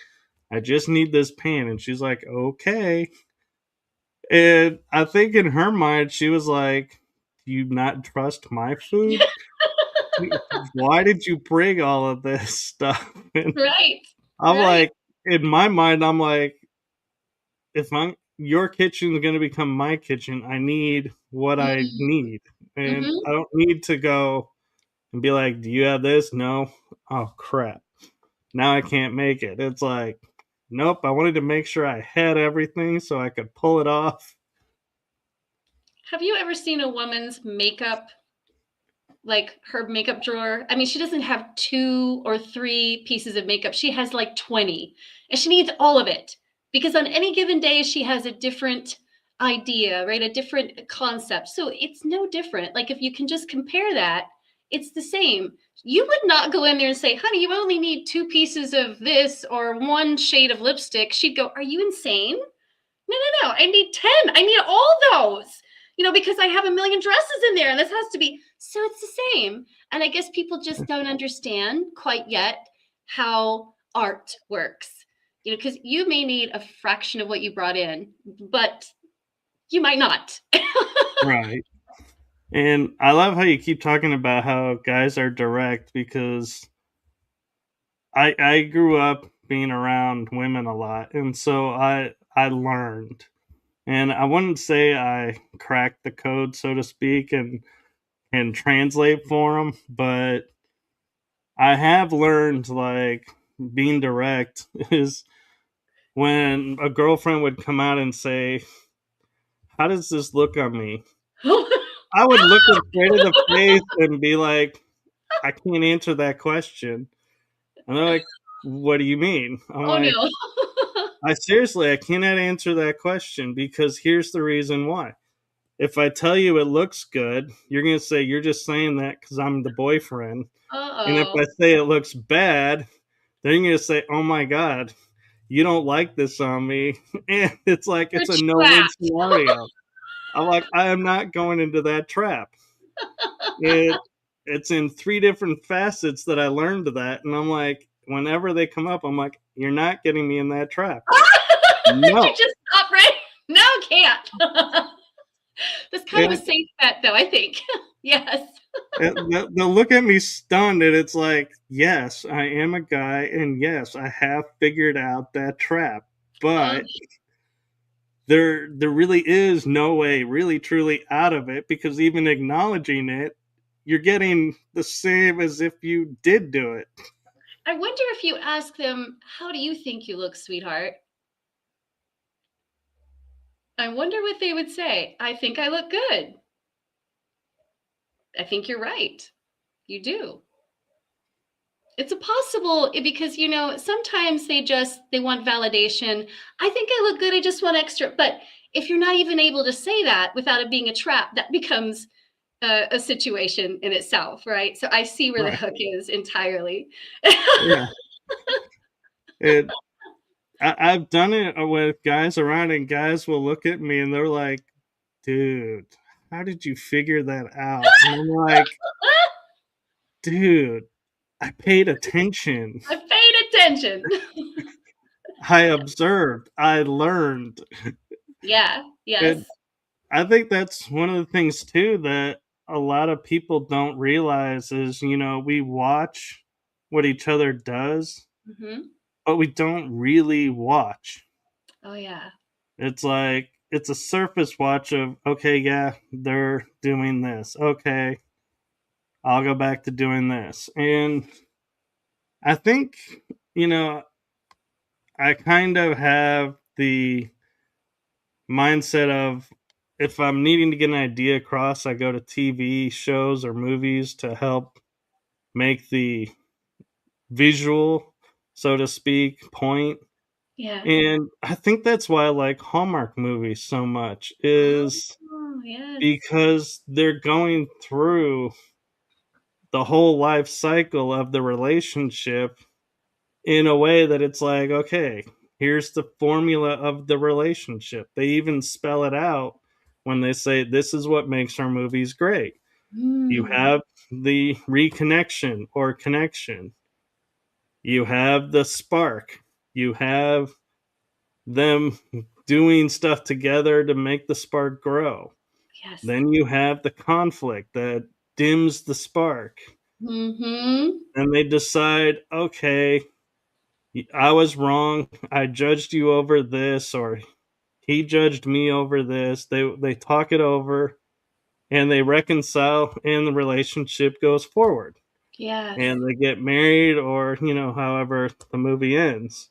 I just need this pan. And she's like, okay. And I think in her mind, she was like, do you not trust my food? Why did you bring all of this stuff? And Right. I'm Right. like, in my mind, I'm like, if I'm your kitchen is going to become my kitchen. I need what I need. And Mm-hmm. I don't need to go and be like, do you have this? No. Oh, crap. Now I can't make it. It's like, nope. I wanted to make sure I had everything so I could pull it off. Have you ever seen a woman's makeup, like her makeup drawer? I mean, she doesn't have 2 or 3 pieces of makeup. She has like 20, and she needs all of it because on any given day, she has a different idea, right? A different concept. So it's no different. Like if you can just compare that, it's the same. You would not go in there and say, honey, you only need 2 pieces of this or 1 shade of lipstick. She'd go, are you insane? No. I need 10. I need all those, because I have a million dresses in there and this has to be. So it's the same. And I guess people just don't understand quite yet how art works, because you may need a fraction of what you brought in, but you might not. Right. And I love how you keep talking about how guys are direct because I grew up being around women a lot, and so I learned. And I wouldn't say I cracked the code, so to speak, and translate for them, but I have learned like being direct is when a girlfriend would come out and say, "How does this look on me?" I would look them straight in the face and be like, "I can't answer that question." And they're like, "What do you mean?" I'm Oh like, no. I cannot answer that question because here's the reason why. If I tell you it looks good, you're going to say you're just saying that because I'm the boyfriend. And if Uh-oh. I say it looks bad, then you're going to say, oh my God, you don't like this on me. And it's like, You're it's a no win trapped. scenario. I'm like, I am not going into that trap. It, it's in 3 different facets that I learned that. And I'm like, whenever they come up, I'm like, you're not getting me in that trap. Did you No. just stop right? No, can't. That's kind of a And safe bet, though, I think. Yes. they'll look at me stunned, and it's like, yes, I am a guy, and yes, I have figured out that trap, Oh, but there really is no way, really truly, out of it because even acknowledging it, you're getting the same as if you did do it. I wonder if you ask them, how do you think you look, sweetheart? I wonder what they would say. I think I look good. I think you're right. You do. It's a possible because sometimes they want validation. I think I look good. I just want extra. But if you're not even able to say that without it being a trap, that becomes a situation in itself, right? So I see where the Right? hook is entirely. Yeah. It. I've done it with guys around, and guys will look at me and they're like, "Dude, how did you figure that out?" And I'm like, "Dude, I paid attention. I paid attention. I observed. I learned." Yeah. And Yes. I think that's one of the things too that a lot of people don't realize is, we watch what each other does, Hmm. but we don't really watch. Oh yeah. It's like it's a surface watch of, okay, yeah, they're doing this. Okay, I'll go back to doing this. And I think, you know, I kind of have the mindset of if I'm needing to get an idea across, I go to TV shows or movies to help make the visual, so to speak, point. Yeah. And I think that's why I like Hallmark movies so much is Oh yes. because they're going through the whole life cycle of the relationship in a way that it's like, okay, here's the formula of the relationship. They even spell it out when they say, this is what makes our movies great. You Mm. have the reconnection or connection, you have the spark, you have them doing stuff together to make the spark grow. Yes. Then you have the conflict that dims the spark. Mm-hmm. And they decide, okay, I was wrong. I judged you over this, or he judged me over this. They talk it over and they reconcile, and the relationship goes forward. Yes. And they get married, or however the movie ends.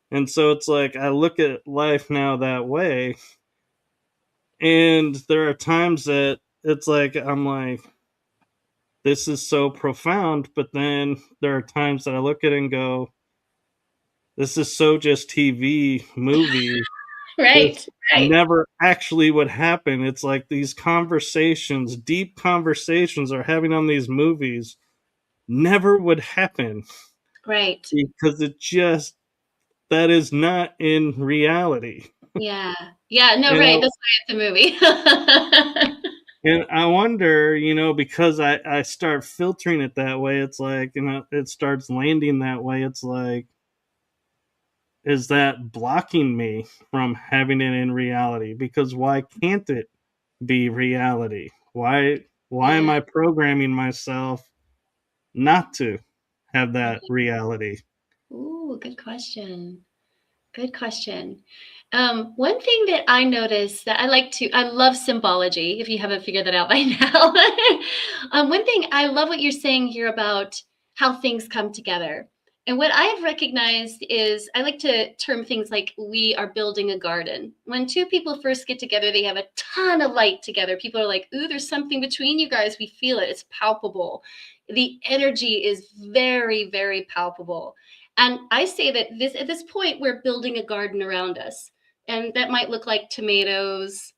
And so it's like I look at life now that way, and there are times that it's like I'm like, this is so profound, but then there are times that I look at it and go, this is so just TV movie. Right. This Right. never actually would happen. It's like these conversations, deep conversations are having on these movies never would happen, Right. because it just, that is not in reality. Yeah. Yeah. No, And right. I, That's why it's a movie. and I wonder, because I start filtering it that way, it's like, it starts landing that way. It's like, is that blocking me from having it in reality? Because why can't it be reality? Why am Yeah. I programming myself not to have that reality? Ooh, good question. Good question. One thing that I noticed that I love symbology, if you haven't figured that out by now. One thing, I love what you're saying here about how things come together. And what I've recognized is I like to term things like we are building a garden. When two people first get together, they have a ton of light together. People are like, ooh, there's something between you guys. We feel it, it's palpable. The energy is very, very palpable. And I say that this at this point, we're building a garden around us. And that might look like tomatoes,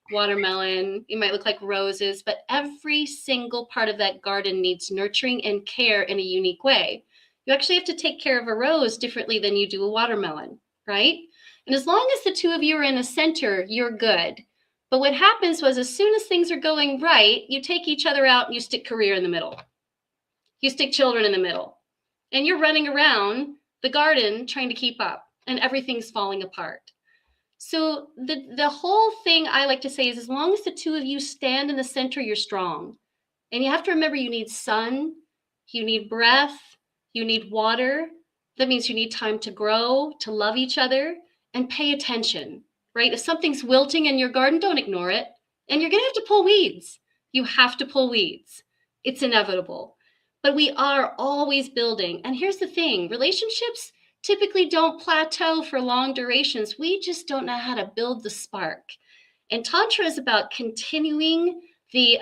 watermelon, it might look like roses, but every single part of that garden needs nurturing and care in a unique way. You actually have to take care of a rose differently than you do a watermelon, right? And as long as the two of you are in the center, you're good. But what happens was, as soon as things are going right, you take each other out and you stick career in the middle. You stick children in the middle. And you're running around the garden trying to keep up, and everything's falling apart. So the whole thing I like to say is, as long as the two of you stand in the center, you're strong. And you have to remember, you need sun, you need breath, you need water. That means you need time to grow, to love each other, and pay attention, right? If something's wilting in your garden, don't ignore it. And you're going to have to pull weeds. You have to pull weeds. It's inevitable. But we are always building. And here's the thing, relationships typically don't plateau for long durations. We just don't know how to build the spark. And Tantra is about continuing the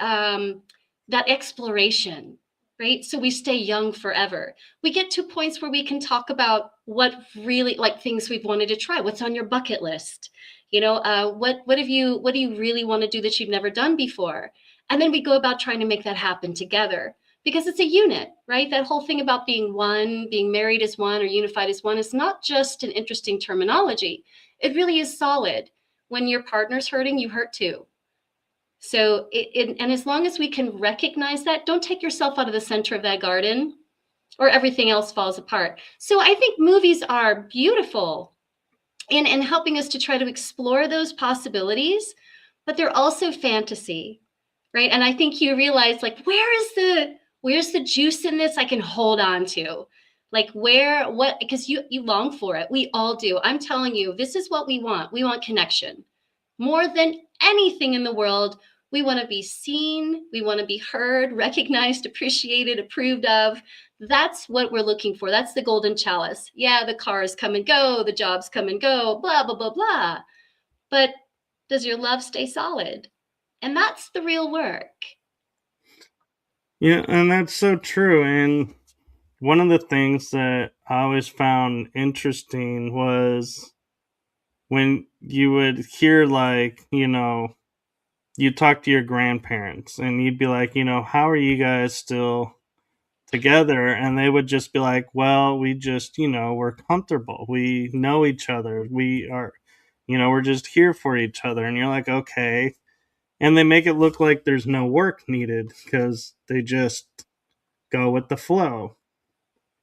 that exploration, right? So we stay young forever. We get to points where we can talk about what really, like, things we've wanted to try. What's on your bucket list? What do you really want to do that you've never done before? And then we go about trying to make that happen together, because it's a unit, right? That whole thing about being one, being married as one or unified as one is not just an interesting terminology. It really is solid. When your partner's hurting, you hurt too. So, and as long as we can recognize that, don't take yourself out of the center of that garden, or everything else falls apart. So I think movies are beautiful in helping us to try to explore those possibilities, but they're also fantasy, right? And I think you realize, like, where's the juice in this I can hold on to? Like, what, because you long for it. We all do. I'm telling you, this is what we want. We want connection. More than anything in the world, we want to be seen, we want to be heard, recognized, appreciated, approved of. That's what we're looking for. That's the golden chalice. Yeah, the cars come and go, the jobs come and go, blah, blah, blah, blah. But does your love stay solid? And that's the real work. Yeah, and that's so true. And one of the things that I always found interesting was when you would hear, like, you talk to your grandparents and you'd be like, how are you guys still together? And they would just be like, well, we just, we're comfortable. We know each other. We are, we're just here for each other. And you're like, okay. And they make it look like there's no work needed because they just go with the flow.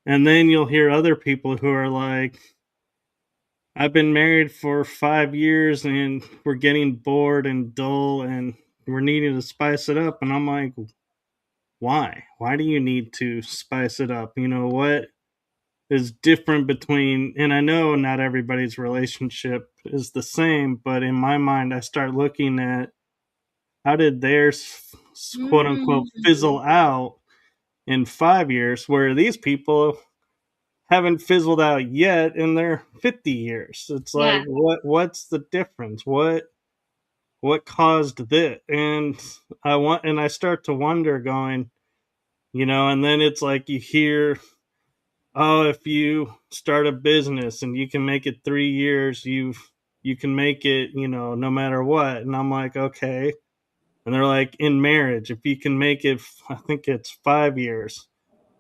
And then you'll hear other people who are like, I've been married for 5 years and we're getting bored and dull and we're needing to spice it up. And I'm like, why? Why do you need to spice it up? What is different between, and I know not everybody's relationship is the same, but in my mind, I start looking at how did theirs quote unquote Mm. fizzle out in 5 years, where these people haven't fizzled out yet in their 50 years. It's Yeah. like, what's the difference? What caused this? And I start to wonder, going, and then it's like you hear, oh, if you start a business and you can make it 3 years, you can make it, no matter what. And I'm like, okay. And they're like, in marriage, if you can make it, I think it's 5 years,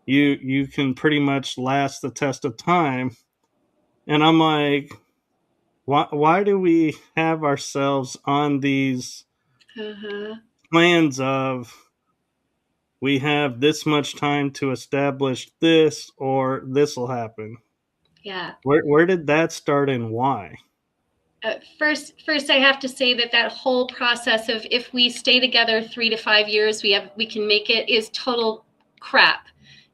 you can pretty much last the test of time. And I'm like, why do we have ourselves on these Uh-huh. plans of, we have this much time to establish this, or this will happen? Yeah. Where did that start, and why? First, I have to say that whole process of if we stay together 3 to 5 years, we can make it is total crap,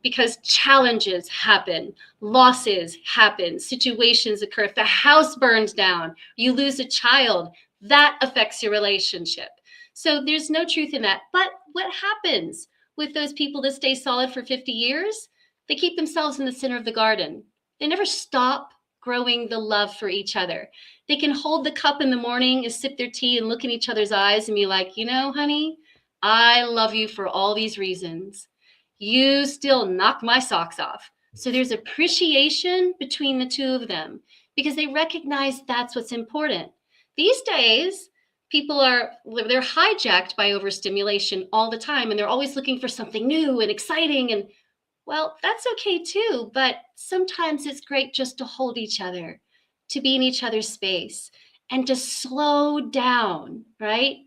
because challenges happen, losses happen, situations occur. If the house burns down, you lose a child, that affects your relationship. So there's no truth in that. But what happens with those people that stay solid for 50 years? They keep themselves in the center of the garden. They never stop growing the love for each other. They can hold the cup in the morning and sip their tea and look in each other's eyes and be like, honey, I love you for all these reasons. You still knock my socks off. So there's appreciation between the two of them because they recognize that's what's important. These days, they're hijacked by overstimulation all the time, and they're always looking for something new and exciting. And well, that's okay too, but sometimes it's great just to hold each other, to be in each other's space, and to slow down, right?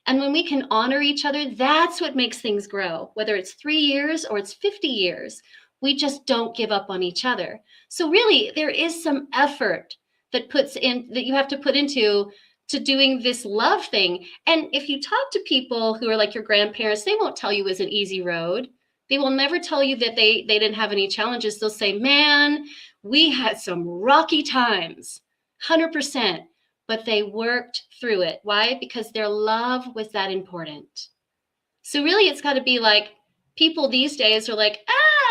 And when we can honor each other, that's what makes things grow, whether it's 3 years or it's 50 years. We just don't give up on each other. So really, there is some effort that you have to put into to doing this love thing. And if you talk to people who are like your grandparents, they won't tell you it was an easy road. They will never tell you that they didn't have any challenges. They'll say, man, we had some rocky times, 100%, but they worked through it. Why? Because their love was that important. So really, it's got to be like, people these days are like,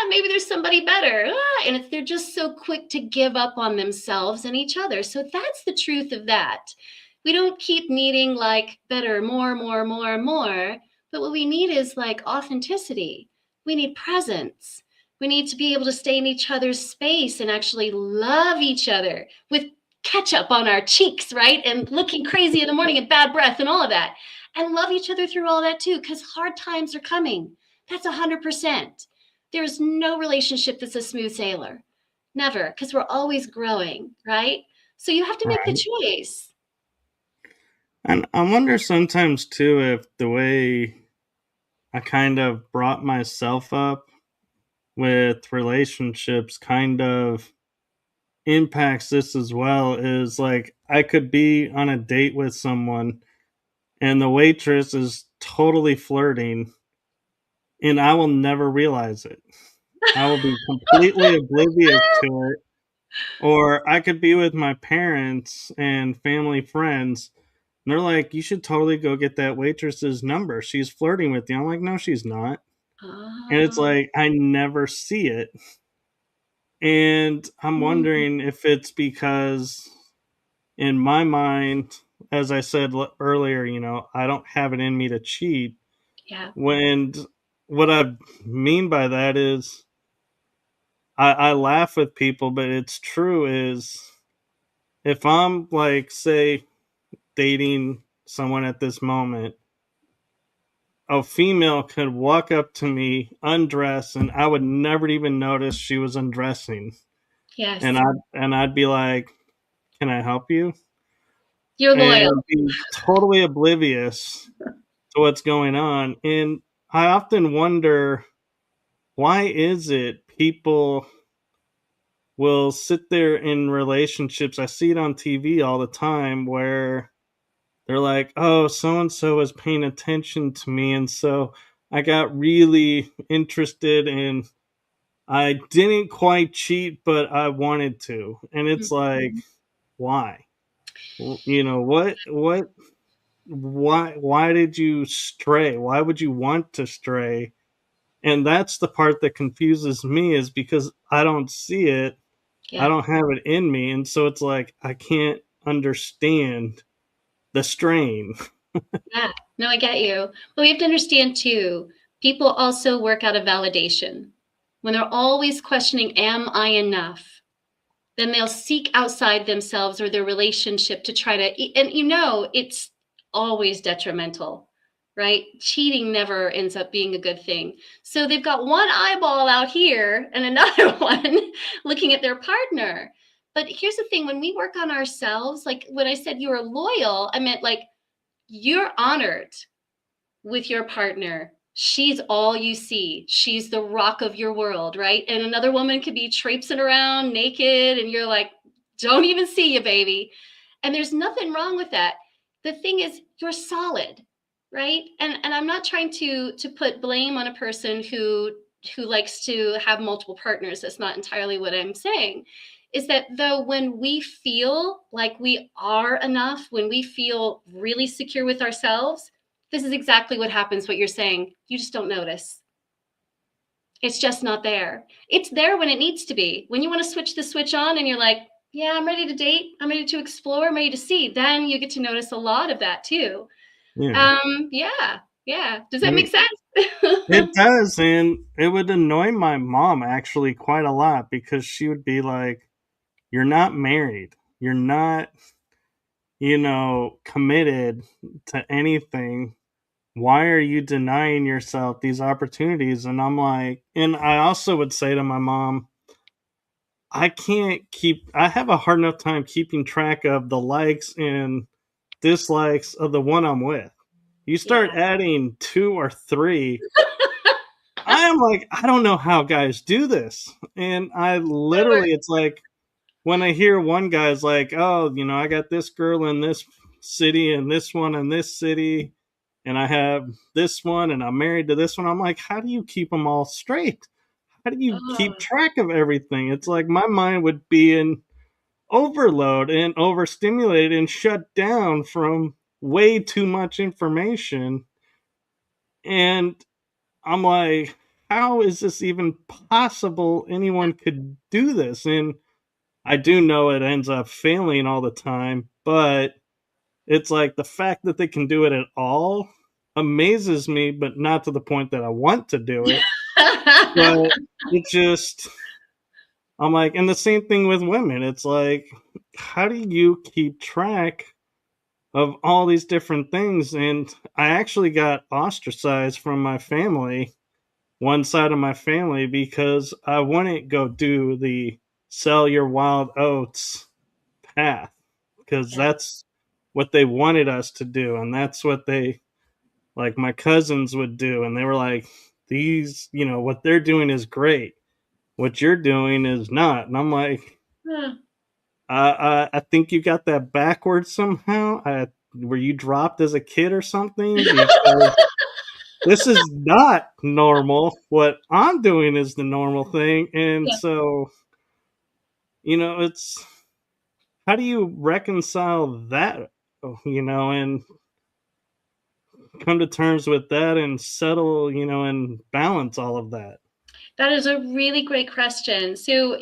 maybe there's somebody better. And they're just so quick to give up on themselves and each other. So that's the truth of that. We don't keep needing like better, more, more, more, more. But what we need is like authenticity. We need presence. We need to be able to stay in each other's space and actually love each other with ketchup on our cheeks, right? And looking crazy in the morning and bad breath and all of that. And love each other through all that too, because hard times are coming. That's 100%. There's no relationship that's a smooth sailor. Never, because we're always growing, right? So you have to make the Right. choice. And I wonder sometimes too if the way I kind of brought myself up with relationships kind of impacts this as well. Is like, I could be on a date with someone and the waitress is totally flirting, and I will never realize it. I will be completely oblivious to it. Or I could be with my parents and family friends, and they're like, you should totally go get that waitress's number. She's flirting with you. I'm like, no, she's not. And it's Oh, like, I never see it. And I'm mm, wondering if it's because, in my mind, as I said earlier, I don't have it in me to cheat. yeah. When what I mean by that is, I laugh with people, but it's true. Is, if I'm like, say, dating someone at this moment, a female could walk up to me, undress, and I would never even notice she was undressing. And Yes. I'd be like, "Can I help you?" You're loyal. And be totally oblivious to what's going on. And I often wonder, why is it people will sit there in relationships? I see it on TV all the time, where they're like, oh, so and so was paying attention to me. And so I got really interested in I didn't quite cheat, but I wanted to. And it's like, Mhm. why? You know, what why did you stray? Why would you want to stray? And that's the part that confuses me, is because I don't see it. I Yeah. don't have it in me, and so it's like I can't understand the strain. Yeah. No, I get you. But we have to understand too, people also work out of validation. When they're always questioning, am I enough? Then they'll seek outside themselves or their relationship to try to, and it's always detrimental, right? Cheating never ends up being a good thing. So they've got one eyeball out here and another one looking at their partner. But here's the thing, when we work on ourselves, like when I said you were loyal, I meant like you're honored with your partner. She's all you see. She's the rock of your world, right? And another woman could be traipsing around naked and you're like, don't even see you, baby. And there's nothing wrong with that. The thing is, you're solid, right? And I'm not trying to put blame on a person who likes to have multiple partners. That's not entirely what I'm saying. Is that though when we feel like we are enough, when we feel really secure with ourselves, this is exactly what happens, what you're saying. You just don't notice. It's just not there. It's there when it needs to be. When you want to switch the switch on and you're like, yeah, I'm ready to date, I'm ready to explore, I'm ready to see, then you get to notice a lot of that too. Yeah. Yeah, yeah. Does that make And sense? it does, and it would annoy my mom actually quite a lot, because she would be like, "You're not married. You're not, committed to anything. Why are you denying yourself these opportunities?" And I'm like, and I also would say to my mom, I have a hard enough time keeping track of the likes and dislikes of the one I'm with. You Yeah. start adding two or three, I am like, I don't know how guys do this. And I literally, it's like when I hear one guy's like, oh, I got this girl in this city and this one in this city, and I have this one and I'm married to this one. I'm like, how do you keep them all straight? How do you keep Oh, track of everything? It's like my mind would be in overload and overstimulated and shut down from way too much information. And I'm like, how is this even possible? Anyone could do this. And I do know it ends up failing all the time, but it's like the fact that they can do it at all amazes me, but not to the point that I want to do it. yeah. But it just, I'm like, and the same thing with women. It's like, how do you keep track of all these different things? And I actually got ostracized from my family, one side of my family, because I wouldn't go do the sell your wild oats path, because Yeah. that's what they wanted us to do. And that's what they, like, my cousins would do. And they were like, these, what they're doing is great. What you're doing is not. And I'm like, Huh. I think you got that backwards somehow. Were you dropped as a kid or something? Because this is not normal. What I'm doing is the normal thing. And Yeah. so, it's, how do you reconcile that, and come to terms with that and settle, and balance all of that? That is a really great question. So,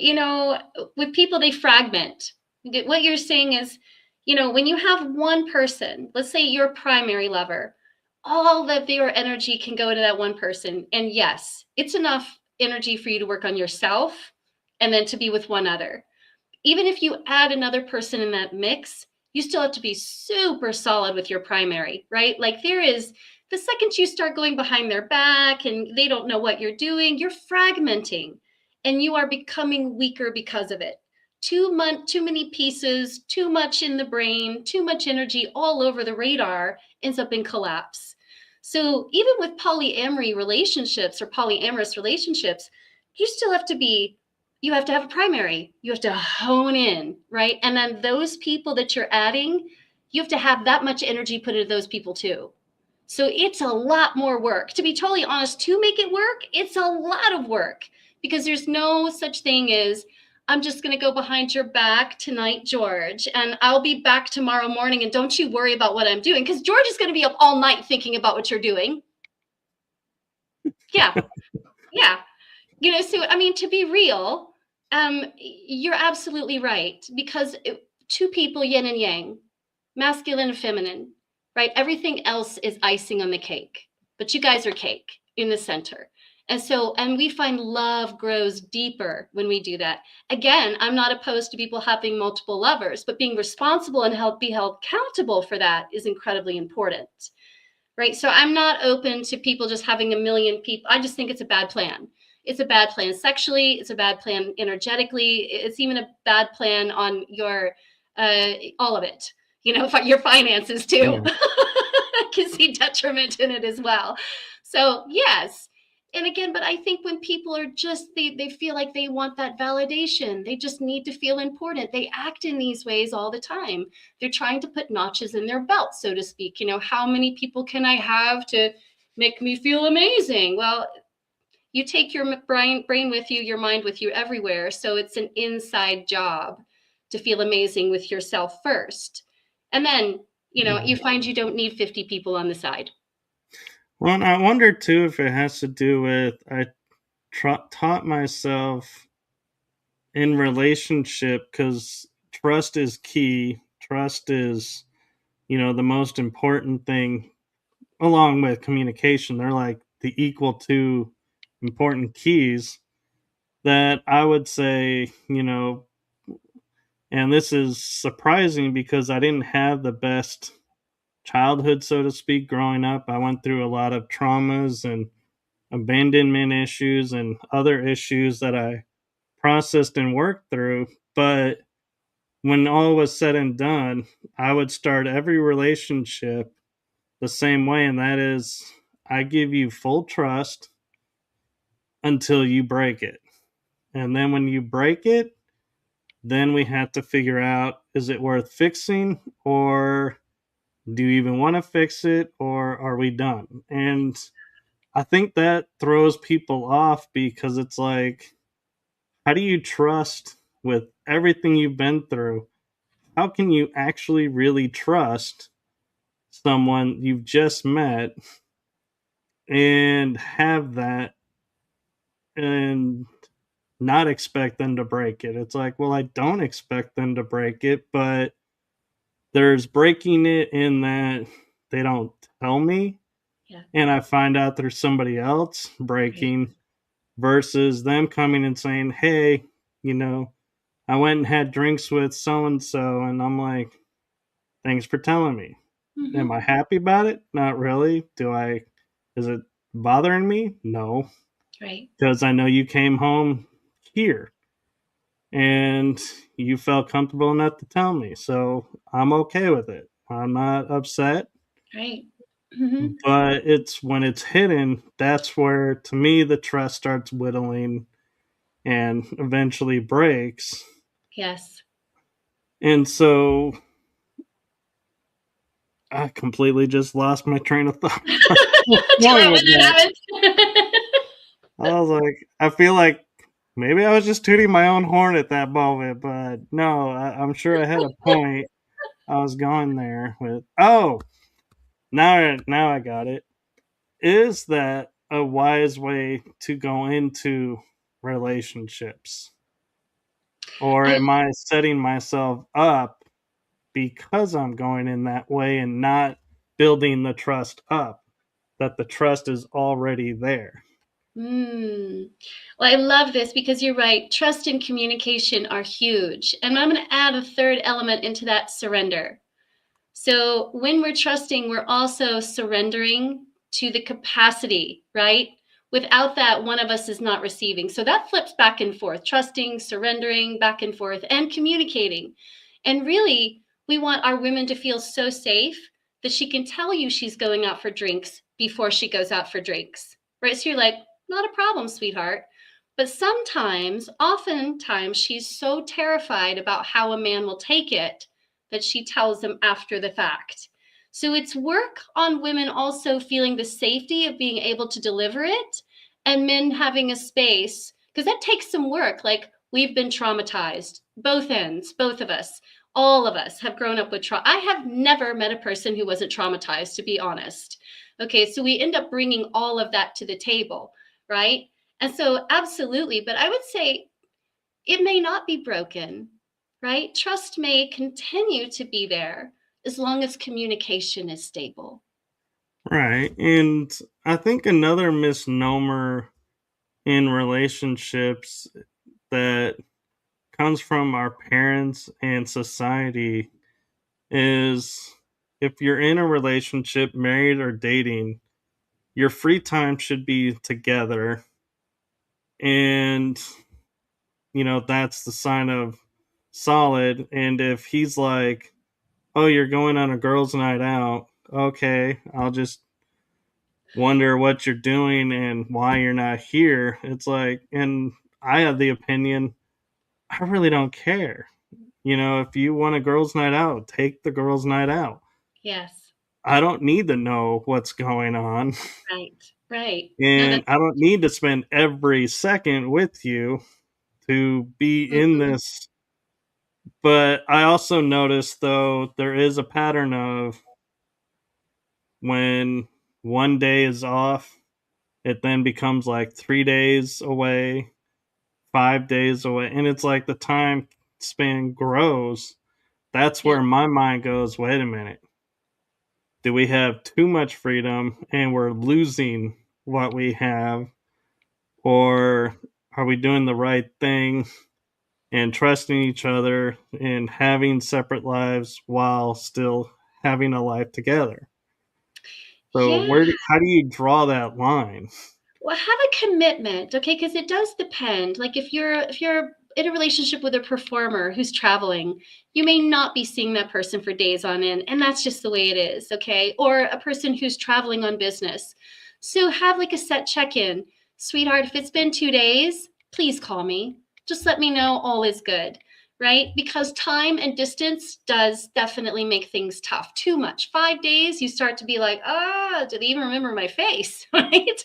with people, they fragment. What you're saying is, when you have one person, let's say your primary lover, all of your energy can go into that one person. And yes, it's enough energy for you to work on yourself and then to be with one other. Even if you add another person in that mix, you still have to be super solid with your primary, right? Like there is, the second you start going behind their back and they don't know what you're doing, you're fragmenting and you are becoming weaker because of it. Too many pieces, too much in the brain, too much energy all over the radar ends up in collapse. So even with polyamory relationships or polyamorous relationships, you still have to be, you have to have a primary. You have to hone in, right? And then those people that you're adding, you have to have that much energy put into those people too. So it's a lot more work. To be totally honest, to make it work, it's a lot of work because there's no such thing as, I'm just going to go behind your back tonight, George, and I'll be back tomorrow morning, and don't you worry about what I'm doing, because George is going to be up all night thinking about what you're doing. Yeah. Yeah. So, I mean, to be real, you're absolutely right, because two people, yin and yang, masculine and feminine, right? Everything else is icing on the cake, but you guys are cake in the center. And we find love grows deeper when we do that. Again, I'm not opposed to people having multiple lovers, but being responsible and be held accountable for that is incredibly important, right? So I'm not open to people just having a million people. I just think it's a bad plan. It's a bad plan sexually. It's a bad plan energetically. It's even a bad plan on your, all of it, your finances too. Yeah. I can see detriment in it as well. So yes. And again, but I think when people are just, they feel like they want that validation. They just need to feel important. They act in these ways all the time. They're trying to put notches in their belt, so to speak. How many people can I have to make me feel amazing? Well, you take your brain with you, your mind with you everywhere. So it's an inside job to feel amazing with yourself first. And then, you find you don't need 50 people on the side. Well, and I wonder too if it has to do with I taught myself in relationship, because trust is key. Trust is, the most important thing, along with communication. They're like the equal two important keys that I would say, and this is surprising because I didn't have the best childhood, so to speak, growing up. I went through a lot of traumas and abandonment issues and other issues that I processed and worked through. But when all was said and done, I would start every relationship the same way, and that is, I give you full trust until you break it. And then when you break it, then we have to figure out, is it worth fixing, or do you even want to fix it, or are we done? And I think that throws people off, because it's like, how do you trust with everything you've been through? How can you actually really trust someone you've just met and have that and not expect them to break it? It's like, well, I don't expect them to break it, but there's breaking it in that they don't tell me. Yeah. And I find out there's somebody else breaking, versus them coming and saying, hey, I went and had drinks with so and so, and I'm like, thanks for telling me. Mm-hmm. Am I happy about it? Not really. Is it bothering me? No. Right. Because I know you came home here and you felt comfortable enough to tell me. So I'm okay with it. I'm not upset. Right. Mm-hmm. But it's when it's hidden, that's where, to me, the trust starts whittling and eventually breaks. Yes. And so I completely just lost my train of thought. I was like, I feel like maybe I was just tooting my own horn at that moment, but no, I'm sure I had a point. I was going there with, oh, now I got it. Is that a wise way to go into relationships? Or am I setting myself up because I'm going in that way and not building the trust up, that the trust is already there? Well, I love this, because you're right. Trust and communication are huge. And I'm going to add a third element into that: surrender. So when we're trusting, we're also surrendering to the capacity, right? Without that, one of us is not receiving. So that flips back and forth: trusting, surrendering, back and forth, and communicating. And really, we want our women to feel so safe that she can tell you she's going out for drinks before she goes out for drinks, right? So you're like, not a problem, sweetheart. But oftentimes, she's so terrified about how a man will take it that she tells them after the fact. So it's work on women also feeling the safety of being able to deliver it, and men having a space because that takes some work. Like, we've been traumatized, both ends, both of us. All of us have grown up with trauma. I have never met a person who wasn't traumatized, to be honest. Okay, so we end up bringing all of that to the table, right? And so, absolutely. But I would say it may not be broken, right? Trust may continue to be there as long as communication is stable. Right. And I think another misnomer in relationships that comes from our parents and society is if you're in a relationship, married or dating, your free time should be together. And, that's the sign of solid. And if he's like, oh, you're going on a girls' night out, okay, I'll just wonder what you're doing and why you're not here. It's like, and I have the opinion, I really don't care. If you want a girls' night out, take the girls' night out. Yes, I don't need to know what's going on. right, right. No, And that's I don't need to spend every second with you to be in mhm. this. But I also noticed, though, there is a pattern of when one day is off, it then becomes like 3 days away, 5 days away. And it's like the time span grows. That's Yeah, where my mind goes, wait a minute. Do we have too much freedom and we're losing what we have? Or are we doing the right thing and trusting each other and having separate lives while still having a life together? So yeah. how do you draw that line? Well, have a commitment, okay? Because it does depend. Like, if you're in a relationship with a performer who's traveling, you may not be seeing that person for days on end, and that's just the way it is, okay? Or a person who's traveling on business. So have like a set check-in. Sweetheart, if it's been 2 days, please call me. Just let me know all is good, right? Because time and distance does definitely make things tough. Too much. 5 days, you start to be like, do they even remember my face, right?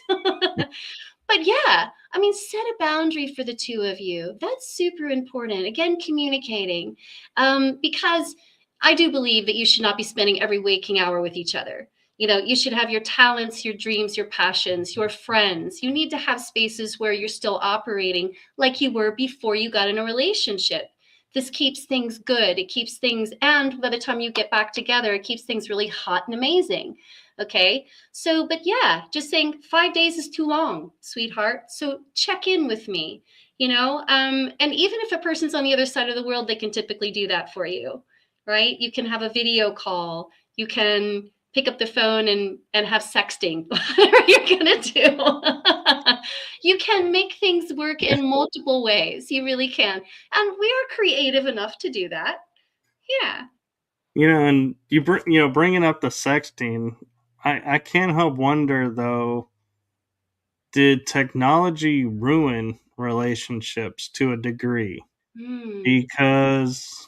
But yeah, I mean, set a boundary for the two of you. That's super important. Again, communicating, because I do believe that you should not be spending every waking hour with each other. You should have your talents, your dreams, your passions, your friends. You need to have spaces where you're still operating like you were before you got in a relationship. This keeps things good. It keeps things, and by the time you get back together, it keeps things really hot and amazing. Okay. So, but yeah, just saying 5 days is too long, sweetheart. So check in with me, and even if a person's on the other side of the world, they can typically do that for you, right? You can have a video call. You can pick up the phone and have sexting, whatever you're gonna do. You can make things work in multiple ways. You really can, and we are creative enough to do that. Yeah. And bringing up the sexting, I can't help wonder though, did technology ruin relationships to a degree? Mm. Because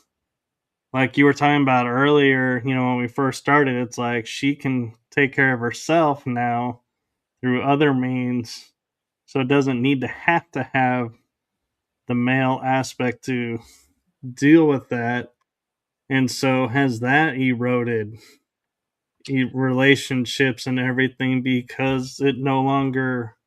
like you were talking about earlier, when we first started, it's like she can take care of herself now through other means, so it doesn't need to have the male aspect to deal with that. And so has that eroded relationships and everything because it no longer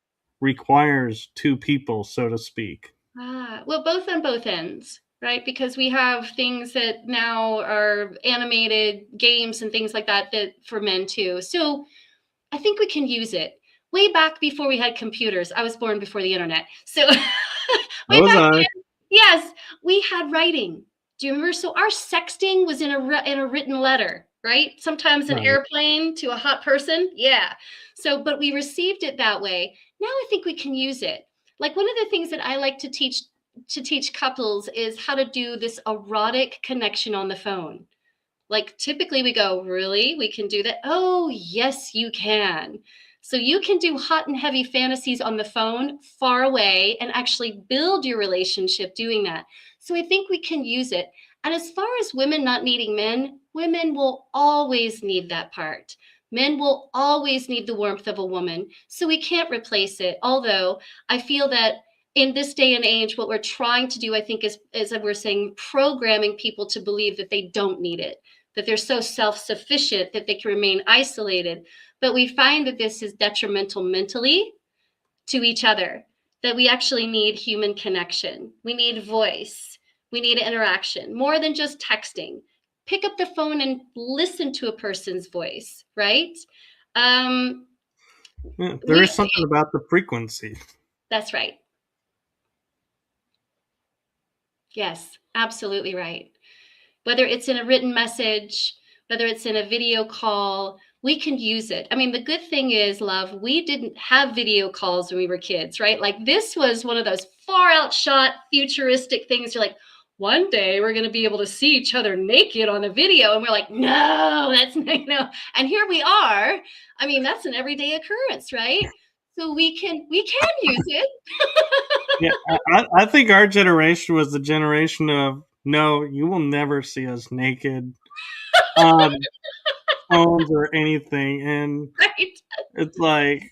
requires two people, so to speak. Well, both on both ends, right? Because we have things that now are animated games and things like that for men too. So I think we can use it. Way back before we had computers, I was born before the internet. So So way was back I. then, yes, we had writing. Do you remember? So our sexting was in a written letter, right? Sometimes an Right. airplane to a hot person. Yeah. So, but we received it that way. Now I think we can use it. Like, one of the things that I like to teach couples is how to do this erotic connection on the phone. Like, typically we go, really? We can do that? Oh, yes, you can. So you can do hot and heavy fantasies on the phone far away and actually build your relationship doing that. So I think we can use it. And as far as women not needing men, women will always need that part. Men will always need the warmth of a woman. So we can't replace it. Although I feel that in this day and age, what we're trying to do, I think, is that we're saying programming people to believe that they don't need it, that they're so self-sufficient that they can remain isolated. But we find that this is detrimental mentally to each other, that we actually need human connection. We need voice. We need interaction, more than just texting. Pick up the phone and listen to a person's voice, right? Um, Yeah, there is we something about the frequency. That's right. Yes, absolutely right. Whether it's in a written message, whether it's in a video call, we can use it. I mean, the good thing is, love, we didn't have video calls when we were kids, right? Like this was one of those far outshot futuristic things. You're like, one day we're going to be able to see each other naked on a video. And we're like, no, that's not. And here we are. I mean, that's an everyday occurrence, right? So we can use it. Yeah, I think our generation was the generation of no, you will never see us naked on phones or anything. And Right. it's like,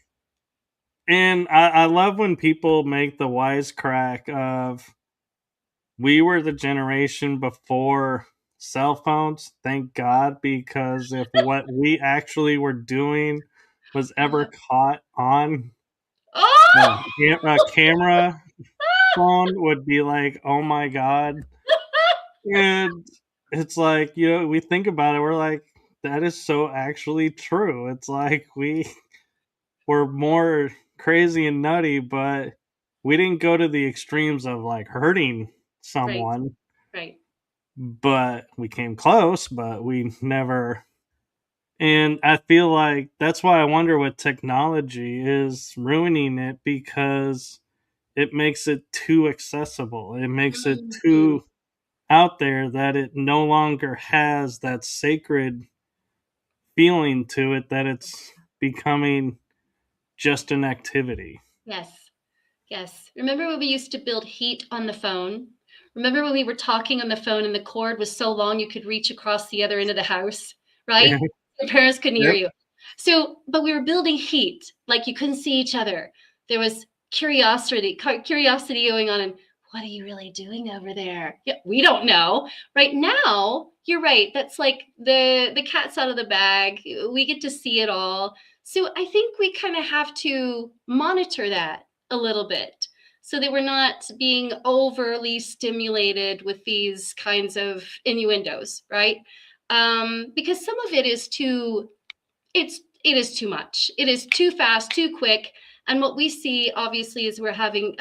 and I love when people make the wisecrack of we were the generation before cell phones. Thank God, because if what we actually were doing was ever caught on Oh, a camera phone, would be like, oh my God. And it's like, we think about it, we're like, that is so actually true. It's like we were more crazy and nutty, but we didn't go to the extremes of like hurting right, someone, right. but we came close, but we never. And I feel like that's why I wonder what technology is ruining it, because it makes it too accessible. It makes it Mhm. too out there that it no longer has that sacred feeling to it, that it's becoming just an activity. Yes. Yes. Remember when we used to build heat on the phone? Remember when we were talking on the phone and the cord was so long you could reach across the other end of the house, right? Your parents couldn't hear Yep. you. So, but we were building heat, like you couldn't see each other. There was curiosity going on, and what are you really doing over there? Yeah, we don't know. Right now, you're right. That's like the cat's out of the bag. We get to see it all. So I think we kind of have to monitor that a little bit so that we're not being overly stimulated with these kinds of innuendos, right? Because some of it is it is too much. It is too fast, too quick. And what we see, obviously, is we're having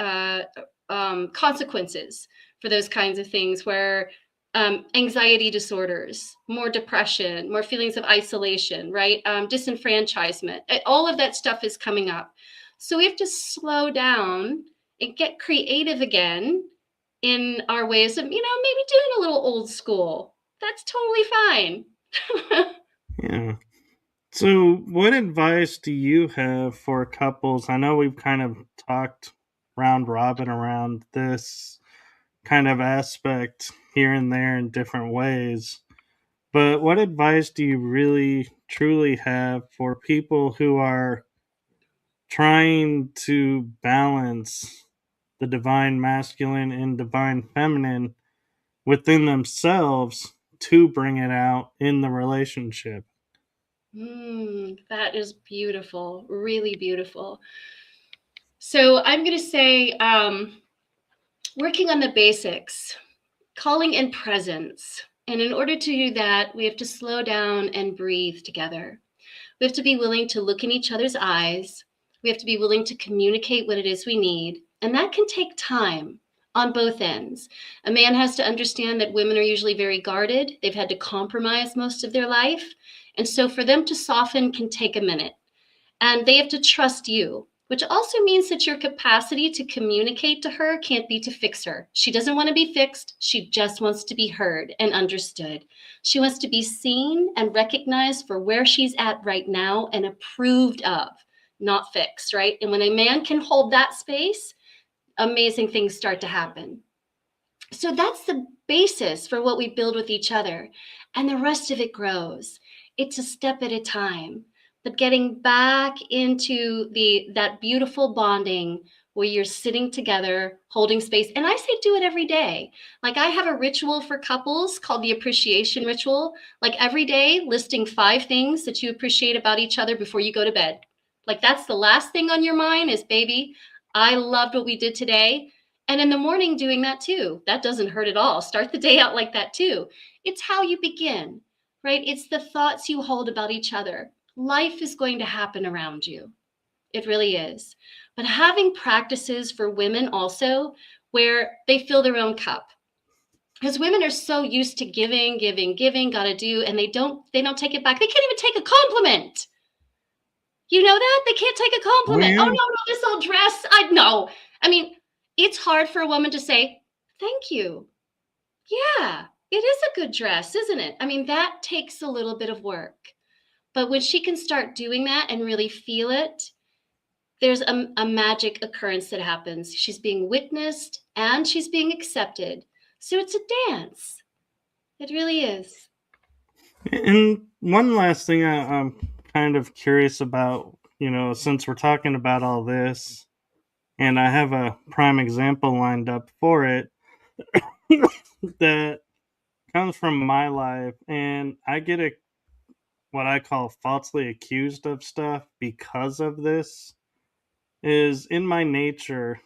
consequences for those kinds of things, where anxiety disorders, more depression, more feelings of isolation, right? Disenfranchisement, all of that stuff is coming up. So we have to slow down and get creative again in our ways of, maybe doing a little old school. That's totally fine. Yeah. So, what advice do you have for couples? I know we've kind of talked round robin around this kind of aspect here and there in different ways, but what advice do you really truly have for people who are trying to balance the divine masculine and divine feminine within themselves to bring it out in the relationship? That is beautiful, really beautiful. So I'm going to say working on the basics, calling in presence. And in order to do that, we have to slow down and breathe together. We have to be willing to look in each other's eyes. We have to be willing to communicate what it is we need. And that can take time on both ends. A man has to understand that women are usually very guarded. They've had to compromise most of their life. And so for them to soften can take a minute. And they have to trust you, which also means that your capacity to communicate to her can't be to fix her. She doesn't want to be fixed. She just wants to be heard and understood. She wants to be seen and recognized for where she's at right now and approved of, not fixed, right? And when a man can hold that space, amazing things start to happen. So that's the basis for what we build with each other. And the rest of it grows. It's a step at a time. But getting back into that beautiful bonding where you're sitting together, holding space. And I say do it every day. Like I have a ritual for couples called the appreciation ritual. Like every day, listing 5 things that you appreciate about each other before you go to bed. Like that's the last thing on your mind is, baby, I loved what we did today. And in the morning, doing that too. That doesn't hurt at all. Start the day out like that too. It's how you begin, right? It's the thoughts you hold about each other. Life is going to happen around you. It really is. But having practices for women also where they fill their own cup. Because women are so used to giving, giving, giving, gotta do, and they don't take it back. They can't even take a compliment. You know that? They can't take a Oh compliment. Oh yeah. no, this old dress. I know. I mean, it's hard for a woman to say, thank you. Yeah, it is a good dress, isn't it? I mean, that takes a little bit of work. But when she can start doing that and really feel it, there's a magic occurrence that happens. She's being witnessed and she's being accepted. So it's a dance. It really is. And one last thing I'm kind of curious about, since we're talking about all this, and I have a prime example lined up for it that comes from my life, and I get what I call falsely accused of stuff because of this. Is in my nature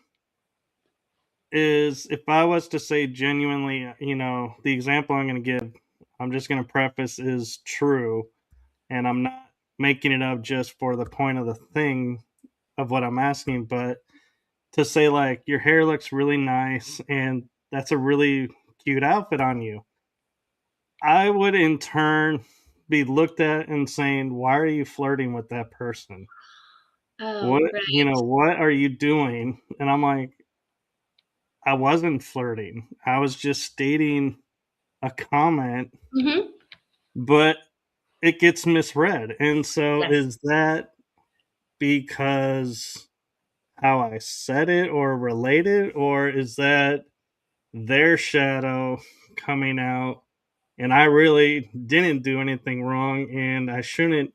is if I was to say genuinely, the example I'm going to give, I'm just going to preface is true, and I'm not making it up just for the point of the thing of what I'm asking, but to say like your hair looks really nice and that's a really cute outfit on you, I would in turn be looked at and saying, "Why are you flirting with that person? Oh, right. What are you doing?" And I'm like, I wasn't flirting. I was just stating a comment, Mm-hmm. but it gets misread. And so Yes. is that because how I said it or related, or is that their shadow coming out and I really didn't do anything wrong and I shouldn't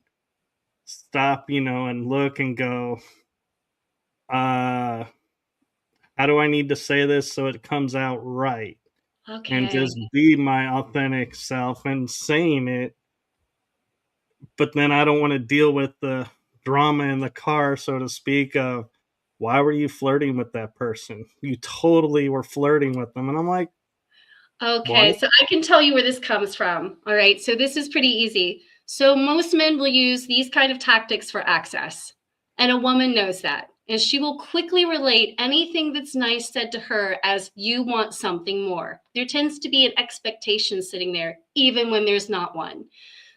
stop, and look and go, uh, how do I need to say this so it comes out right? And Okay. just be my authentic self and saying it, but then I don't want to deal with the drama in the car, so to speak, of why were you flirting with that person? You totally were flirting with them. And I'm like, Okay, what? so I can tell you where this comes from. All right, so this is pretty easy. So most men will use these kind of tactics for access, and a woman knows that. And she will quickly relate anything that's nice said to her as you want something more. There tends to be an expectation sitting there, even when there's not one.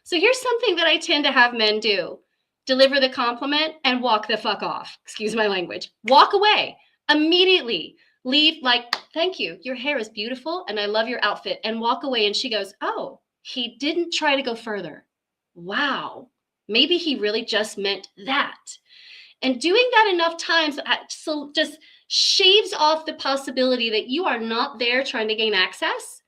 So here's something that I tend to have men do: deliver the compliment and walk the fuck off. Excuse my language. Walk away immediately. Leave like, thank you. Your hair is beautiful and I love your outfit, and walk away. And she goes, oh, he didn't try to go further. Wow. Maybe he really just meant that. And doing that enough times so just shaves off the possibility that you are not there trying to gain access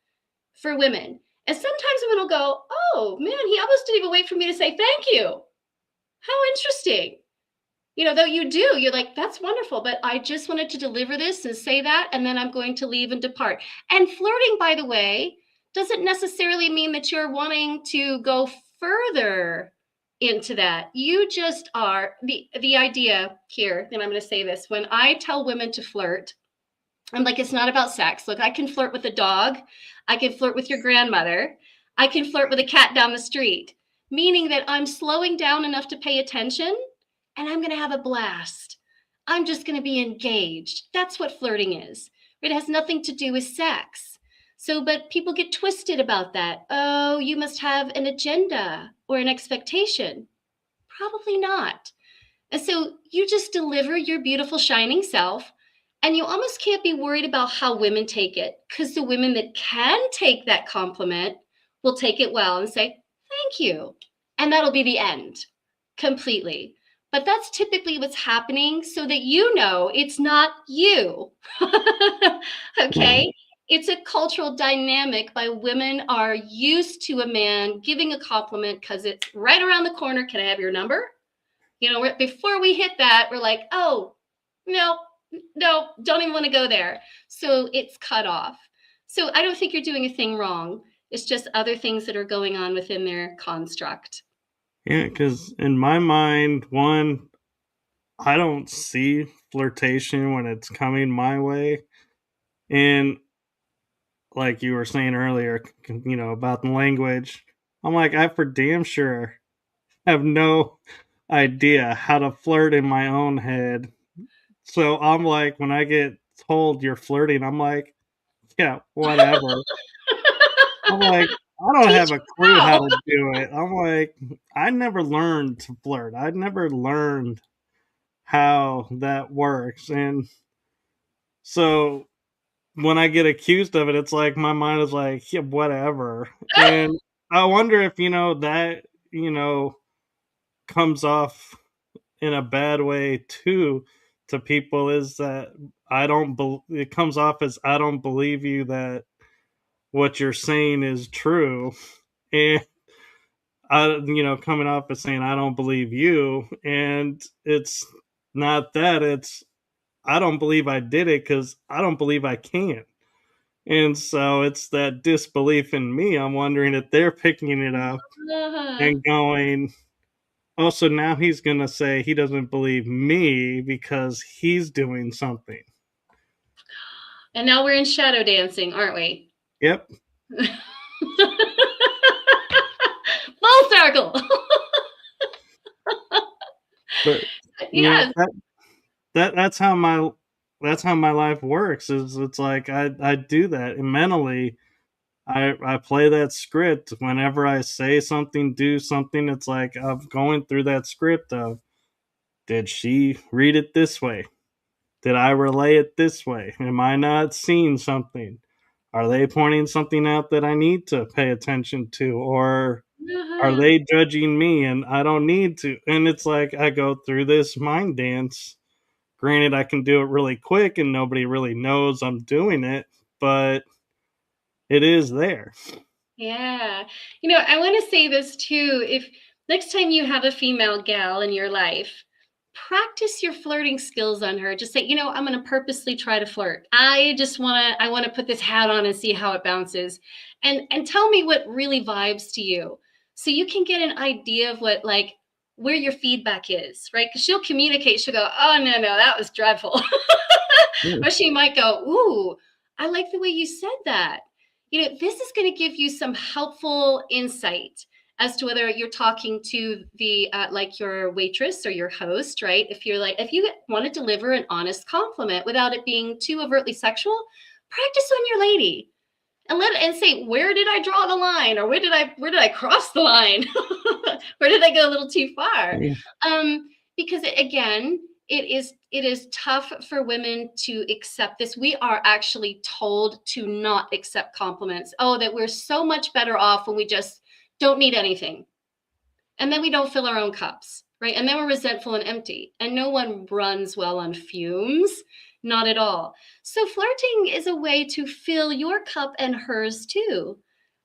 for women. And sometimes women will go, oh man, he almost didn't even wait for me to say thank you. How interesting. Though you do, you're like, that's wonderful, but I just wanted to deliver this and say that, and then I'm going to leave and depart. And flirting, by the way, doesn't necessarily mean that you're wanting to go further into that. You just are the idea here, and I'm going to say this. When I tell women to flirt, I'm like, it's not about sex. Look, I can flirt with a dog. I can flirt with your grandmother. I can flirt with a cat down the street, meaning that I'm slowing down enough to pay attention and I'm going to have a blast. I'm just going to be engaged. That's what flirting is. It has nothing to do with sex. So, but people get twisted about that. Oh, you must have an agenda or an expectation. Probably not. And so you just deliver your beautiful, shining self, and you almost can't be worried about how women take it, because the women that can take that compliment will take it well and say, thank you. And that'll be the end completely. But that's typically what's happening so that it's not you. Okay? It's a cultural dynamic by women are used to a man giving a compliment because it's right around the corner. Can I have your number? Before we hit that, we're like, oh, no, no, don't even want to go there. So it's cut off. So I don't think you're doing a thing wrong. It's just other things that are going on within their construct. Yeah, because in my mind, one, I don't see flirtation when it's coming my way. And like you were saying earlier, about the language, I'm like, I for damn sure have no idea how to flirt in my own head. So I'm like, when I get told you're flirting, I'm like, yeah, whatever. I'm like, I don't Teach have a me clue how how. to do it. I'm like, I never learned to flirt. I never learned how that works. And so when I get accused of it, it's like my mind is like, yeah, whatever. And I wonder if, that, comes off in a bad way too to people is that it comes off as I don't believe you that what you're saying is true. And coming off as saying I don't believe you, and it's not that, it's I don't believe I did it because I don't believe I can. And so it's that disbelief in me. I'm wondering if they're picking it up Uh-huh. and going, oh, so now he's going to say he doesn't believe me because he's doing something. And now we're in shadow dancing, aren't we? Yep. Full circle. But Yes. that that's how my life works. Is it's like I do that and mentally I play that script whenever I say something, do something. It's like I'm going through that script of did she read it this way? Did I relay it this way? Am I not seeing something? Are they pointing something out that I need to pay attention to? Or are Uh-huh. they judging me and I don't need to? And it's like I go through this mind dance. Granted, I can do it really quick and nobody really knows I'm doing it, but it is there. Yeah. I want to say this too. If next time you have a female gal in your life, practice your flirting skills on her. Just say, I'm going to purposely try to flirt. I want to put this hat on and see how it bounces. And tell me what really vibes to you. So you can get an idea of what like where your feedback is, right? Cuz she'll communicate. She'll go, "Oh, no, no, that was dreadful." Or she might go, "Ooh, I like the way you said that." This is going to give you some helpful insight as to whether you're talking to the like your waitress or your host, right? If you want to deliver an honest compliment without it being too overtly sexual, practice on your lady and say, where did I draw the line, or where did I cross the line? Where did I go a little too far? Yeah. Because again, it is tough for women to accept this. We are actually told to not accept compliments. Oh, that we're so much better off when we just don't need anything, and then we don't fill our own cups, right? And then we're resentful and empty, and no one runs well on fumes, not at all. So flirting is a way to fill your cup and hers too.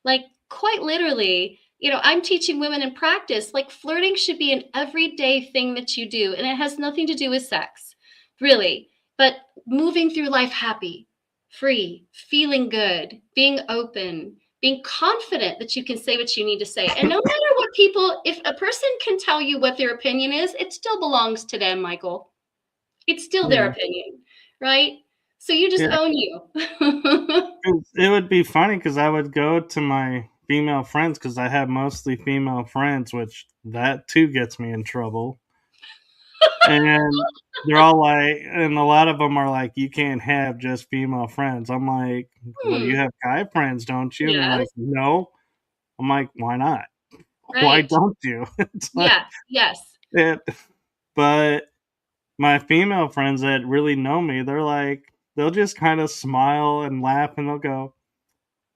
Like quite literally, I'm teaching women in practice, like flirting should be an everyday thing that you do, and it has nothing to do with sex, really. But moving through life happy, free, feeling good, being open, being confident that you can say what you need to say. And no matter what people, if a person can tell you what their opinion is, it still belongs to them, Michael. It's still their Yeah. opinion, right? So you just Yeah. own you. It would be funny because I would go to my female friends because I have mostly female friends, which that too gets me in trouble. And they're all like, and a lot of them are like, you can't have just female friends. I'm like, well, you Hmm. have guy friends, don't you? And they're like, Yes. no. I'm like, why not? Why Right. don't you? It's like Yes. Yes. it. But my female friends that really know me, they're like, they'll just kind of smile and laugh and they'll go,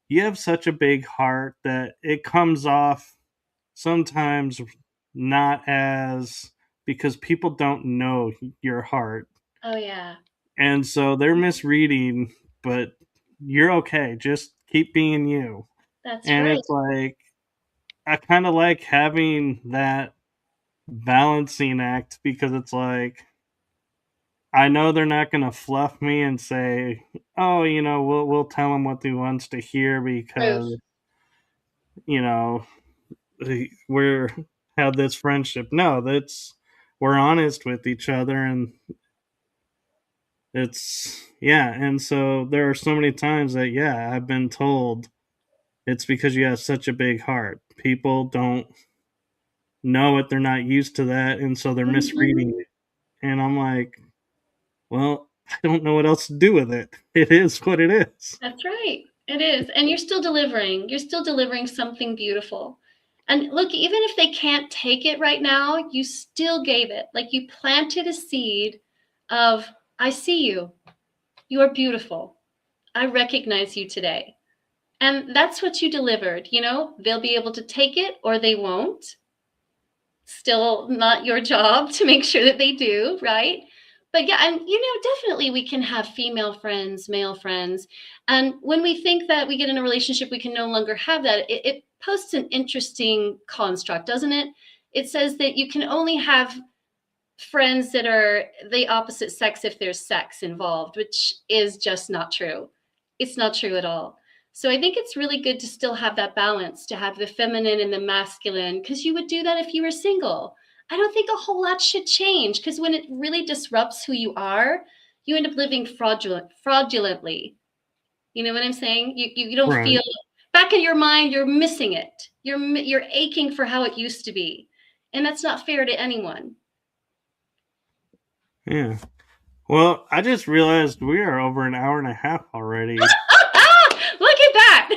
you have such a big heart that it comes off sometimes not as because people don't know your heart. Oh yeah. And so they're misreading, but you're okay. Just keep being you. That's And right. it's like, I kind of like having that balancing act because it's like, I know they're not going to fluff me and say, "Oh, we'll tell him what he wants to hear Proof. because you know we're have this friendship." No, that's we're honest with each other, and it's yeah. And so there are so many times that I've been told it's because you have such a big heart. People don't know it; they're not used to that, and so they're misreading Mhm. it. And I'm like, well, I don't know what else to do with it. It is what it is. That's right. It is. And you're still delivering. You're still delivering something beautiful. And look, even if they can't take it right now, you still gave it. Like you planted a seed of, I see you. You are beautiful. I recognize you today. And that's what you delivered. They'll be able to take it or they won't. Still not your job to make sure that they do, right? But yeah, and definitely we can have female friends, male friends. And when we think that we get in a relationship, we can no longer have that, it posts an interesting construct, doesn't it? It says that you can only have friends that are the opposite sex if there's sex involved, which is just not true. It's not true at all. So I think it's really good to still have that balance, to have the feminine and the masculine, because you would do that if you were single. I don't think a whole lot should change, because when it really disrupts who you are, you end up living fraudulently. You know what I'm saying? You don't Right. feel back in your mind. You're missing it. You're aching for how it used to be, and that's not fair to anyone. Yeah. Well, I just realized we are over an hour and a half already. Look at that.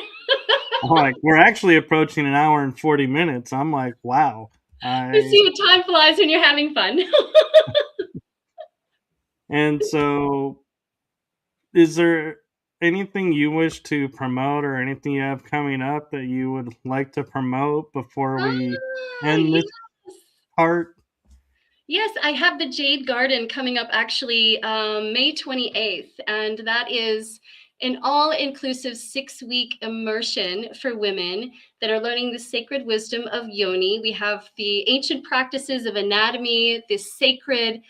I'm like, we're actually approaching an hour and 40 minutes. I'm like, wow. You I see what time flies when you're having fun. and so is there anything you wish to promote or anything you have coming up that you would like to promote before we end Yes. this part? Yes, I have the Jade Garden coming up actually May 28th, and that is an all inclusive 6-week immersion for women that are learning the sacred wisdom of yoni. We have the ancient practices of anatomy, the sacred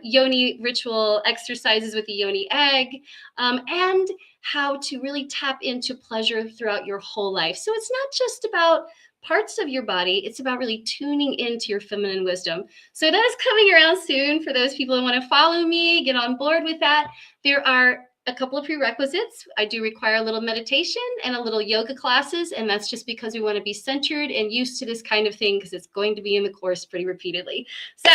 yoni ritual exercises with the yoni egg, and how to really tap into pleasure throughout your whole life. So it's not just about parts of your body, it's about really tuning into your feminine wisdom. So that is coming around soon for those people who want to follow me, get on board with that. There are a couple of prerequisites. I do require a little meditation and a little yoga classes, and that's just because we want to be centered and used to this kind of thing because it's going to be in the course pretty repeatedly. So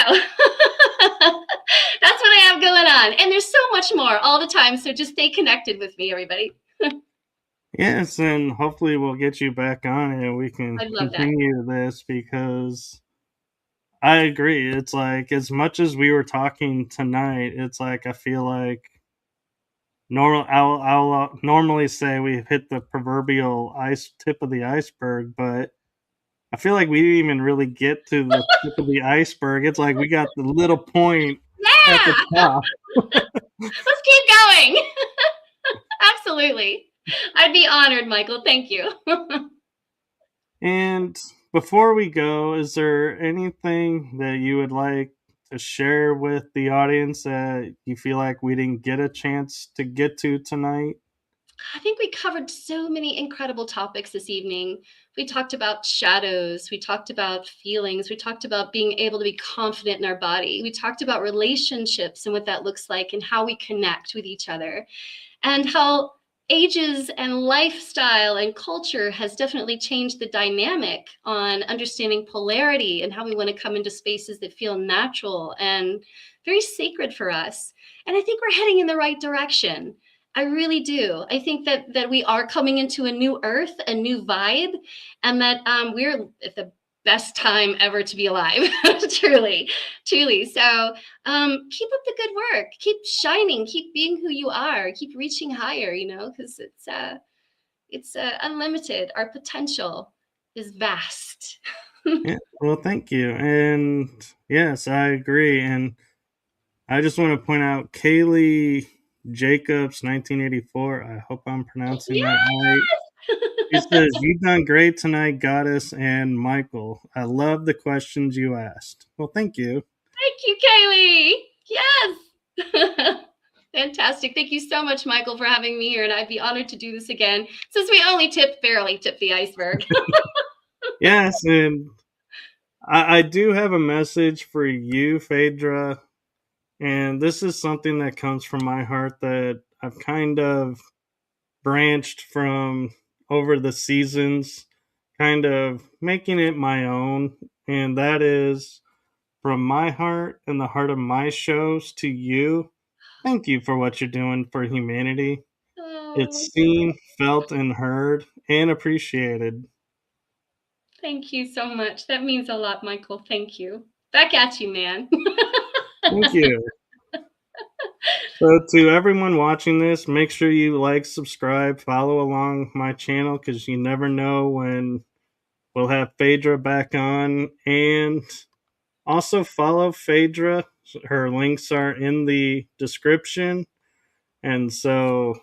that's what I have going on. And there's so much more all the time. So just stay connected with me, everybody. Yes, and hopefully we'll get you back on and we can I'd love that. continue this because I agree. It's like as much as we were talking tonight, it's like I feel like I'll normally say we've hit the proverbial ice tip of the iceberg, but I feel like we didn't even really get to the tip of the iceberg. It's like we got the little point at the Yeah, top. let's keep going. Absolutely. I'd be honored, Michael. Thank you. And before we go, is there anything that you would like to share with the audience that you feel like we didn't get a chance to get to tonight? I think we covered so many incredible topics this evening. We talked about shadows. We talked about feelings. We talked about being able to be confident in our body. We talked about relationships and what that looks like and how we connect with each other, and how ages and lifestyle and culture has definitely changed the dynamic on understanding polarity and how we want to come into spaces that feel natural and very sacred for us. And I think we're heading in the right direction. I really do. I think that we are coming into a new earth, a new vibe, and that we're at the best time ever to be alive. Truly, truly. So keep up the good work. Keep shining. Keep being who you are. Keep reaching higher. Because it's unlimited. Our potential is vast. Yeah, well, thank you. And yes, I agree. And I just want to point out Kaylee Jacobs, 1984. I hope I'm pronouncing that right. She Yes. says, "You've done great tonight, Goddess and Michael. I love the questions you asked." Well, thank you. Thank you, Kaylee. Yes. Fantastic. Thank you so much, Michael, for having me here. And I'd be honored to do this again since we only barely tipped the iceberg. Yes, and I do have a message for you, Phaedra. And this is something that comes from my heart that I've kind of branched from over the seasons, kind of making it my own. And that is from my heart and the heart of my shows to you. Thank you for what you're doing for humanity. Oh, It's seen, felt, and heard and appreciated. thank you so much. That means a lot, Michael. Thank you. Back at you, man. Thank you. So, to everyone watching this, make sure you like, subscribe, follow along my channel because you never know when we'll have Phaedra back on. And also follow Phaedra. Her links are in the description. And so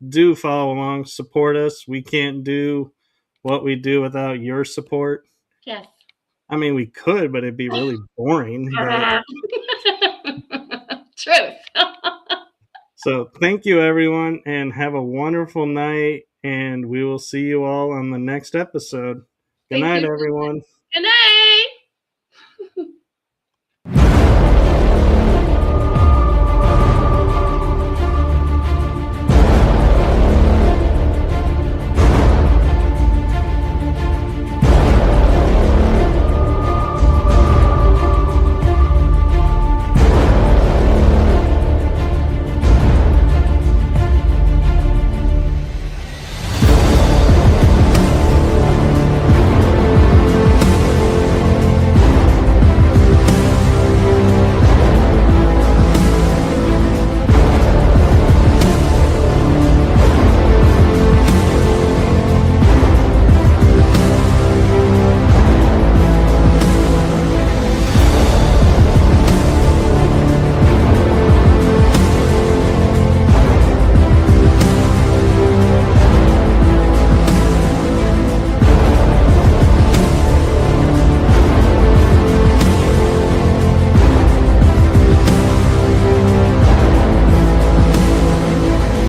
do follow along, support us. We can't do what we do without your support. Yes. I mean, we could, but it'd be really boring. But Truth. so thank you, everyone, and have a wonderful night. And we will see you all on the next episode. Good Thank night, you. everyone. Good night.